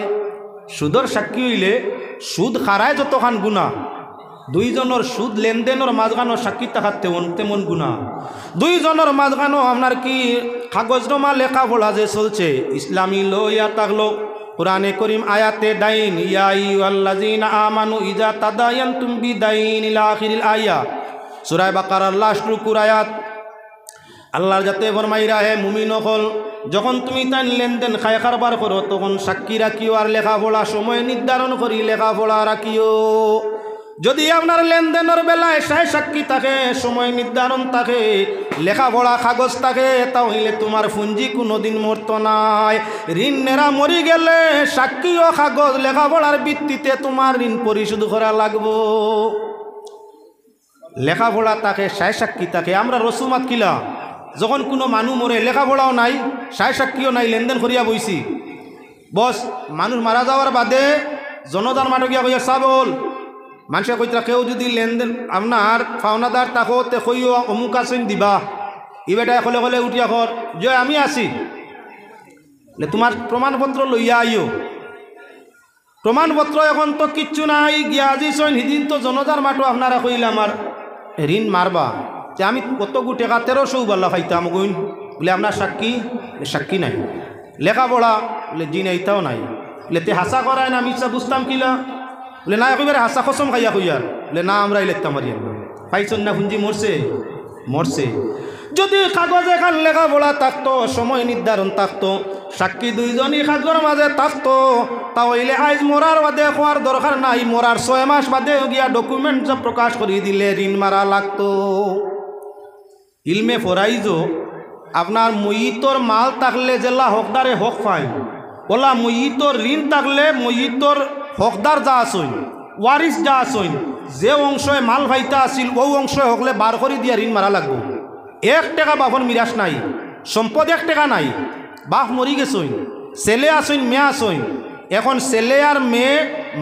সুদর সাক্ষী হইলে সুদ খারায় যতখান গুণা, 2 জনের সুদ লেনদেনের মাঝখানো সাক্ষী থাকার তেমন গুণা। 2 জনের মাঝখানো আপনার কি কাগজনামা লেখাপড়া যে চলছে, ইসলামী লইয়া থাকলো কুরআনে করিম আয়াতে দাইন, ইয়া আইয়ুহাল্লাযীনা আমানু ইযা তাদায়ানতুম বিদাইন ইলা আখিরিল আয়া, সূরা বাকারার লাস্ট রুকুর আয়াত। আল্লাহর যাতে ফরমাইরা, হে মুমিন হল, যখন তুমি তাই লেনদেন খায় কারবার করো, তখন সাক্ষী রাখিও, আর লেখাপড়া সময় নির্ধারণ করি লেখাপড়া রাখিও। যদি আপনার লেনদেনের বেলায় সাক্ষী থাকে, সময় নির্ধারণ থাকে, লেখাপড়া কাগজ থাকে, তাহলে তোমার পুঁজি কোনোদিন মরত নাই। ঋণ নেরা মরি গেলে সাক্ষী ও কাগজ লেখাপড়ার ভিত্তিতে তোমার ঋণ পরিশোধ করা লাগবো। লেখাপড়া থাকে, সাক্ষী থাকে। আমরা রসুমাত কিলা যখন কোনো মানুষ মরে, লেখাপড়াও নাই, সাক্ষীও নাই, লেনদেন করিয়া বইছি, বস মানুষ মারা যাওয়ার বাদে জনতার মাঠে গিয়া কইয়া চাবল মানুষে কইতরা, কেউ যদি লেনদেন আপনার পাওনাদার তাকো তে কইও অমুক আছেন দিবা, ই বেটা কলে কলে উঠিয়া কর যে আমি আছি, তোমার প্রমাণপত্র লইয়া আইও। প্রমাণপত্র এখন তো কিচ্ছু নাই গিয়া আজি সইন হিদিন তো জনজার মাঠও আপনারা কইলাম আর ঋণ মারবা যে আমি কত গুটে 1300 বাল্লা খাইতাম গইন বলে আপনার সাক্ষী নাই লেখাপড়া বলে জি এইটাও নাই বলে তে হাসা করায় না মিশা বুঝতাম কিলা বলে না একেবারে হাসা খসম খাইয়া কইয়ার বলে না আমরা লেখতাম মারিয়া পাইছন না পুঞ্জি মরছে যদি কাগজে খান লেখাপড়া থাকতো সময় নির্ধারণ থাকতো সাক্ষী দুইজনই কাগজের মাঝে থাকতো তাহলে আজ মরার বাদে হওয়ার দরকার নাই মরার 6 মাস বাদে গিয়া ডকুমেন্ট প্রকাশ করে দিলে ঋণ মারা লাগতো ইলমে ফরাইজো আপনার মইতর মাল থাকলে জেলা হকদারে হক পায় ওলা মইতর ঋণ থাকলে মইতর হকদার যা আসইন ওয়ারিস যা আসইন যে অংশে মাল ভাইতা আসিল ও অংশ হকলে বার করে দিয়া ঋণ মারা লাগবো 1 টাকা বাপর মিরাস নাই সম্পদ 1 টাকা নাই বাপ মরি গেছইন ছেলে আসইন মেয়ে আসইন এখন ছেলে আর মেয়ে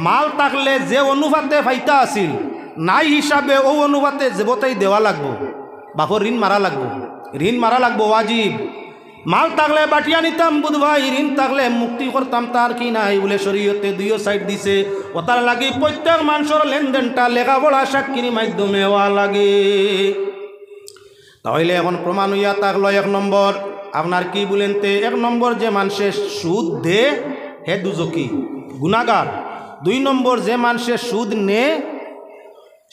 মাল থাকলে যে অনুপাতে ভাইতা আসিল নাই হিসাবে ও অনুপাতে যেবতাই দেওয়া লাগবো বাপর ঋণ মারা লাগবো ওয়াজিব মাল থাকলে বাটিয়া নিতাম বুধভাই ঋণ থাকলে মুক্তি করতাম তার কি নাই বলে শরীয়তে 2 সাইড দিছে ওটার লাগে প্রত্যেক মানুষের লেনদেনটা লেখাপড়া সাক্ষীর মাধ্যমে হওয়া লাগে তাহলে এখন প্রমাণ হইয়া থাকলো 1 নম্বর আপনার কি বলেন তে 1 নম্বর যে মানুষের সুদ দে হে দুজকি গুনাহগার 2 নম্বর যে মানুষের সুদ নে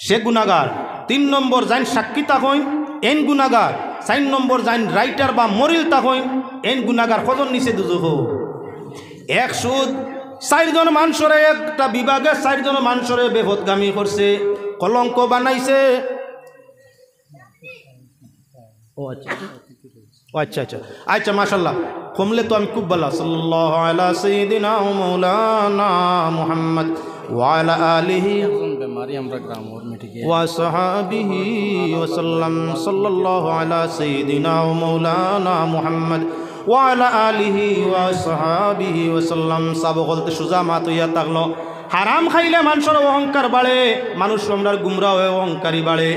সে গুনাহগার 3 নম্বর যাইন সাক্ষী তাকইন এন গুনাহগার 4 নম্বর যাইন রাইটার বা মরিল তাকইন এন গুনাহগার কজন নিচে দুজক এক সুদ 4 জন মানুষরে একটা বিভাগে 4 জন মানুষরে বেপথগামী করছে কলঙ্ক বানাইছে আচ্ছা মাশাআল্লাহ কমলে তো আমি খুব ভালো সাল্লাল্লাহু আলা সাইয়্যিদিনা ওয়া মাওলানা মুহাম্মদ ওয়া আলা আলিহি বেমারি আমরা গ্রাম ওর মিটিকে ওয়া সাহাবিহি ওয়া সাল্লাম সাল্লাল্লাহু আলা সাইয়্যিদিনা ওয়া মাওলানা মুহাম্মদ ওয়া আলা আলিহি ওয়া সাহাবিহি ওয়া সাল্লাম সব বলতে সুজা মাত হইয়া থাকলো হারাম খাইলে মানুষের অহংকার বাড়ে মানুষ আমরার গুমরা হয়ে অহংকারী বাড়ে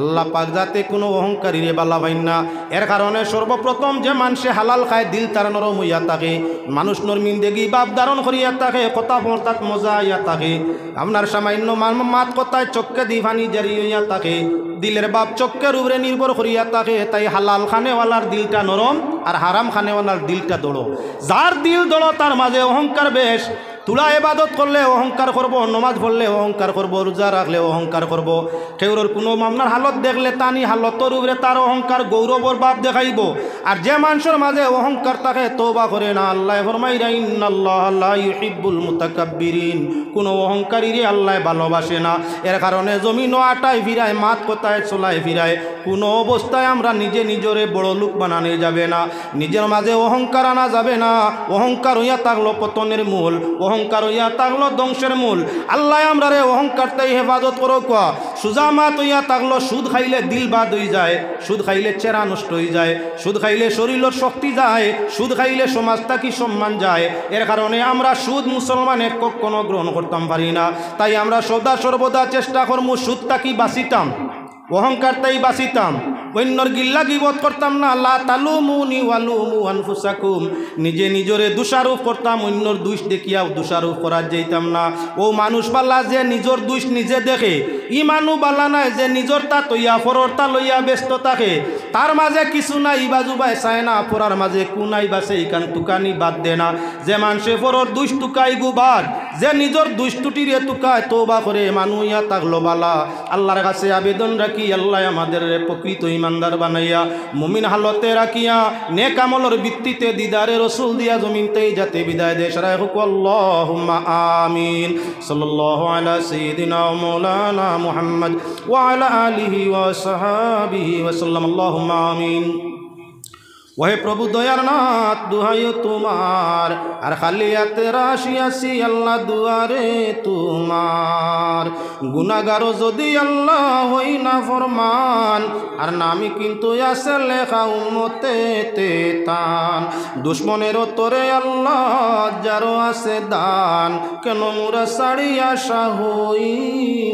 আল্লাহ পাক যাতে কোনো অহংকারী রে বালা ভাইন না এর কারণে সর্বপ্রথম যে মানুষে হালাল খায় দিল তার নরম হইয়া থাকে মানুষ নরমিন দেখি বাপ ধারণ করিয়া থাকে কথা বলতাত মজা হইয়া থাকে আপনার সামান্য মাত কথায় চক্কে দি ফানি জারি হইয়া থাকে দিলের বাপ চক্কের উপরে নির্ভর করিয়া থাকে তাই হালাল খানেওয়ালার দিলটা নরম আর হারাম খানেওয়ালার দিলটা দড়ো যার দিল দড়ো তার মাঝে অহংকার বেশ তুলা ইবাদত করলে অহংকার করব নমাজ পড়লে অহংকার করব রোজা রাখলে অহংকার করব কেউর কোনো মামলার হালত দেখলে তানি হালতর উপরে তার অহংকার গৌরবর বাপ দেখাইব আর যে মানুষের মাঝে অহংকার থাকে তওবা করে না আল্লাহ ফরমাইরা ইন্নাল্লাহ লা ইউহিব্বুল মুতাকাব্বিরিন কোনো অহংকারীরে আল্লাহ ভালোবাসে না এর কারণে জমিন আটায় ফিরায় মাত কথায় চলায় ফিরায় কোনো অবস্থায় আমরা নিজে নিজরে বড় লোক বানানো যাবে না নিজের মাঝে অহংকার আনা যাবে না অহংকার হইয়া থাকলো পতনের মূল অহংকার হইয়া থাকলো ধ্বংসের মূল আল্লাহ আমরা রে অহংকার তাই হেফাজত করো কোয়া সুজা মাত হইয়া থাকলো সুদ খাইলে দিল বাদ হয়ে যায় সুদ খাইলে চেহারা নষ্ট হয়ে যায় সুদ খাইলে শরীরের শক্তি যায় সুদ খাইলে সমাজটা কি সম্মান যায় এর কারণে আমরা সুদ মুসলমানে কখনো গ্রহণ করতাম পারি না তাই আমরা সদা সর্বদা চেষ্টা করবো সুদটা কি বাঁচিতাম অহংকার তাই বাঁচিতাম অন্যর গিল্লা গিবত করতাম না লা তালুমুনি ওয়ালুমু আনফুসাকুম নিজে নিজরে দোষারোপ করতাম অন্যর দোষ দেখিয়াও দোষারোপ করা যাইতাম না ও মানুষ বালা যে নিজের দোষ নিজে দেখে ই মানু বালা নাই যে নিজরটা তৈয়া ফররটা লইয়া ব্যস্ত থাকে তার মাঝে কিছু নাই বাজুবাই চায় না ফরার মাঝে কুনাই বাসে ইকান টুকানি বাদ দে না যে মানুষে ফরর দুষ টুকাই গুবাদ যে নিজর দুষ টুটিরে টুকায় তওবা করে মানুইয়া তাগলো বালা আল্লাহর কাছে আবেদন রাখি আল্লাহ আমাদের প্রকৃত ইমানদার বানাইয়া মুমিন হালতে রাখিয়া নেক আমলের ভিত্তিতে দিদারে রাসূল দিয়া জমিনতেই যাতে বিদায় দে শরায় হুক আল্লাহুম্মা আমিন সাল্লাল্লাহু আলা সাইয়্যিদিনা ওয়া মাওলানা মুহাম্মদ ওয়া আলা আলিহি ওয়া সাহাবিহি ওয়া সাল্লাম আল্লাহুম্মা আমিন ওহে প্রভু দয়ার নাথ দুহাই তোমার আর খালি হাতে আসি আল্লাহ দুয়ারে তোমার গুনাহগার যদি আল্লাহ হই না ফরমান আর নামি কিন্তু আছে লেখা উম্মতে তান দুশ্মনের তোরে আল্লাহ যারো আছে দান কেন মুরা সাড়ি আশা হই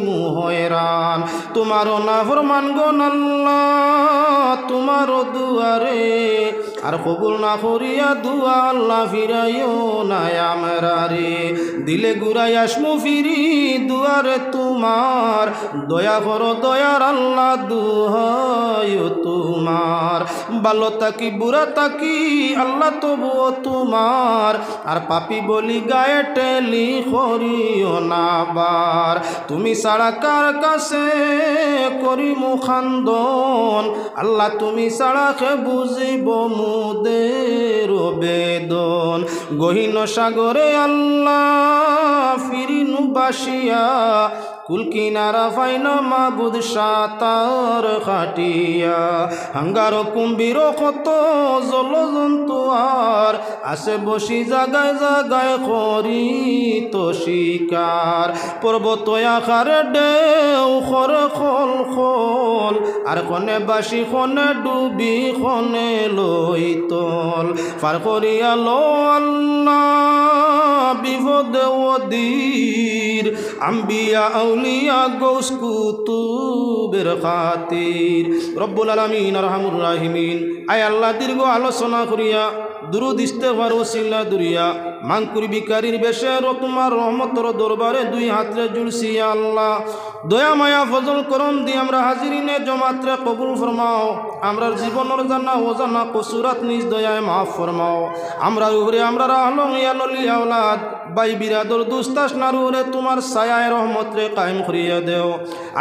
মুহয়রান তোমারও না ফরমান গন আল্লাহ তোমারও দুয়ারে আর কবুল না করিয়া দুয়া আল্লাহ ফিরাইও না আমরারে দিলে গুরাই আসমু ফিরি দুয়ারে তোমার দয়া করো দয়ার আল্লাহ দুহাই তোমার ভালো থাকি বুড়া থাকি আল্লাহ তবুও তোমার আর পাপি বলি গায়ে টেলি করিও না বার তুমি ছাড়া কার কাছে করি মুখান্দন আল্লাহ তুমি ছাড়া খে বুঝিব মুদের বেদন গহীন সাগরে আল্লাহ ফিরিনু বাসিয়া কুল কিনারা ফাইন মাবুদ সাতার খাটিয়া হাঙ্গার কুম্ভীর কত জলজন্তু আর আসে বসি জাগায় জাগায় করি তো শিকার পর্বত আকারে ঢেউ খরে খল খল আর খনে বাসি খনে ডুবি খনে লই তল পার করিয়া লো আল্লাহ বিপদে ওদির আম্বিয়া আউলিয়া গৌস কুতুবের খাতির রব্বুল আলামিন আরহামুর রাহিমিন আয় আল্লাহ দীর্ঘ আলোচনা করিয়া দুরুদ ইস্তেগফার ওসিলা দুরিয়া মাংকুরি বিকারির বেশে তোমার রহমতর দরবারে দুই হাতে জুড়ছি আল্লাহ দয়া মায়া ফজল করম দি আমরা হাজিরিনে জমাত্রে কবুল ফরমাও আমরার জীবনের জানা ও জানা কসুরাত নিজ দয়ায় মাফ ফরমাও আমরা উপরে আমরা রাহলম ইয়ালি আওলাদ বাই বিরাদর দুস্তাস নারুরে তোমার ছায়ায় রহমতরে কায়েম করিয়া দেও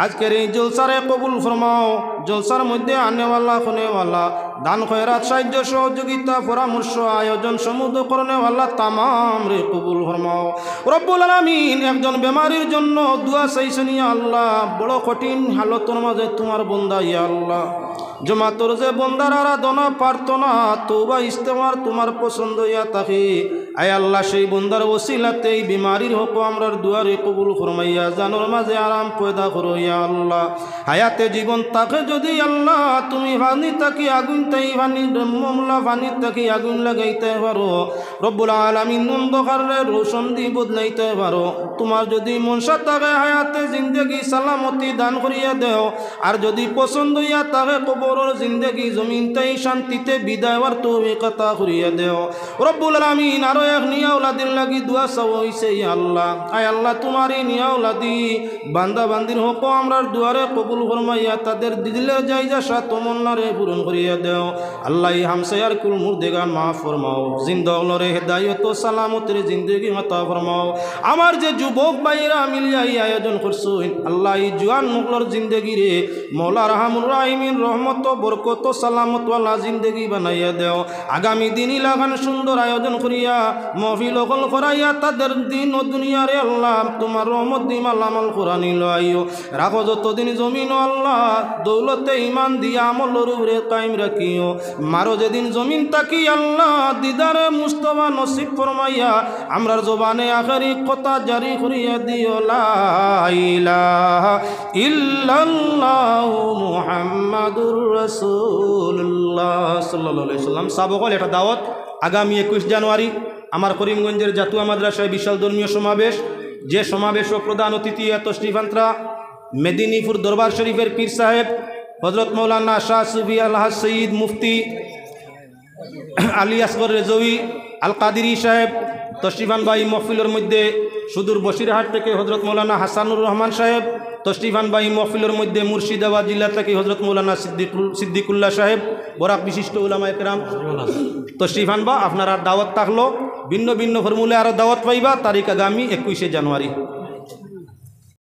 আজকের এই জলসারে কবুল ফরমাও জলসার মধ্যে আনেওয়ালা খনেওয়ালা দান খয়রাত সাহায্য সহযোগিতা পরামর্শ আয়োজন সমুদ্র করনেওয়ালা তামাম রে কবুল ফরমাও রব্বুল আলামিন একজন বেমারির জন্য দুয়া চাইছেন ইয়া আল্লাহ বড় কঠিন হালতর মাঝে তোমার বন্দা ইয়া আল্লাহ জমাতর যে বন্দার আরাধনা প্রার্থনা তওবা ইস্তেগফার তোমার পছন্দ ইয়া তাকে আয় আল্লাহ সেই বন্দার ওসিলাতে এই বিমারির হক আমরার দুয়ারে কবুল ফরমাইয়া জানোর মাঝে আরাম পয়দা করো ইয়া আল্লাহ হায়াতে জীবন তাকে যদি আল্লাহ তুমি পানি তাকি আগুন তাই পানি মামলা পানি তাকি আগুন লাগাইতে পারো রব্বুল আলামিন অন্ধকারে রোশন দি বদলাইতে পারো তোমার যদি মনসা থাকে হায়াতে জিন্দেগি সালামতি দান করিয়া দেও আর যদি পছন্দ ইয়া তাকে কবরের জিন্দেগি জমিন তাই শান্তিতে বিদায় আর তৌফিক আতা করিয়া দেও রব্বুল আলামিন আর এক নিয়াউলাদির লাগি দুয়া চাওয়াইছে ইয়া আল্লাহ আয় আল্লাহ তোমারই নিয়াউলাদি বান্দা বান্দির হক আমরার দুয়ারে কবুল ফরমাইয়া তাদের দিলে যাই যাশা তমন্নারে পূরণ করিয়া দেও আল্লাহ হামসায়ার কুল মুর্দেগান মাফ ফরমাও জিন্দাওলরে হেদায়েত ও সালামতের জিন্দেগি আতা ফরমাও আমার যে যুবক ভাইরা মিলিয়া এই আয়োজন করছেন আল্লাহ এই জওয়ান মুগলর জিন্দেগি রে মওলা রহমুর রাহিমিন রহমত বরকত সালামত ওয়ালা জিন্দেগি বানাইয়া দেও আগামী দিনই লাগান সুন্দর আয়োজন করিয়া মহফিল অকল করাইয়া তাদের দিন ও দুনিয়ারে আল্লাহ তোমার রহমত দিম আল্লামাল কোরআনি লইও রাখো যতদিন জমিন আল্লাহ দৌলতে ইমান দিয়া আমলের উপরে কায়েম রাখিও মারো যেদিন জমিন তাকি আল্লাহ দিদারে মুস্তফা নসিব ফরমাইয়া আমরার জবানে আখেরি কথা জারি করিয়া দিও লা ইলাহা ইল্লাল্লাহু মুহাম্মাদুর রাসূলুল্লাহ সাল্লাল্লাহু আলাইহি ওয়াসাল্লাম সাবকল এটা দাওয়াত আগামী 21 জানুয়ারি আমার করিমগঞ্জের জাতুয়া মাদ্রাসায় বিশাল ধর্মীয় সমাবেশ যে সমাবেশ ও প্রধান অতিথি তশরিফান্তরা মেদিনীপুর দরবার শরীফের পীর সাহেব হজরত মৌলানা শাহ সুফি আলহাজ সঈদ মুফতি আলী আসগর রেজভী আল কাদিরি সাহেব তশরিফান ভাই মহফিলের মধ্যে সুদূর বসিরহাট থেকে হজরত মৌলানা হাসানুর রহমান সাহেব তশরিফান ভাই মহফিলের মধ্যে মুর্শিদাবাদ জেলা থেকে হজরত মৌলানা সিদ্দিকুল্লাহ সাহেব বরাক বিশিষ্ট উলামা একরাম তশরিফান বা আপনার দাওয়াত থাকলো ভিন্ন ভিন্ন ফর্মুলে আরও দাওয়াত পাইবা তারিখ আগামী 21 জানুয়ারি।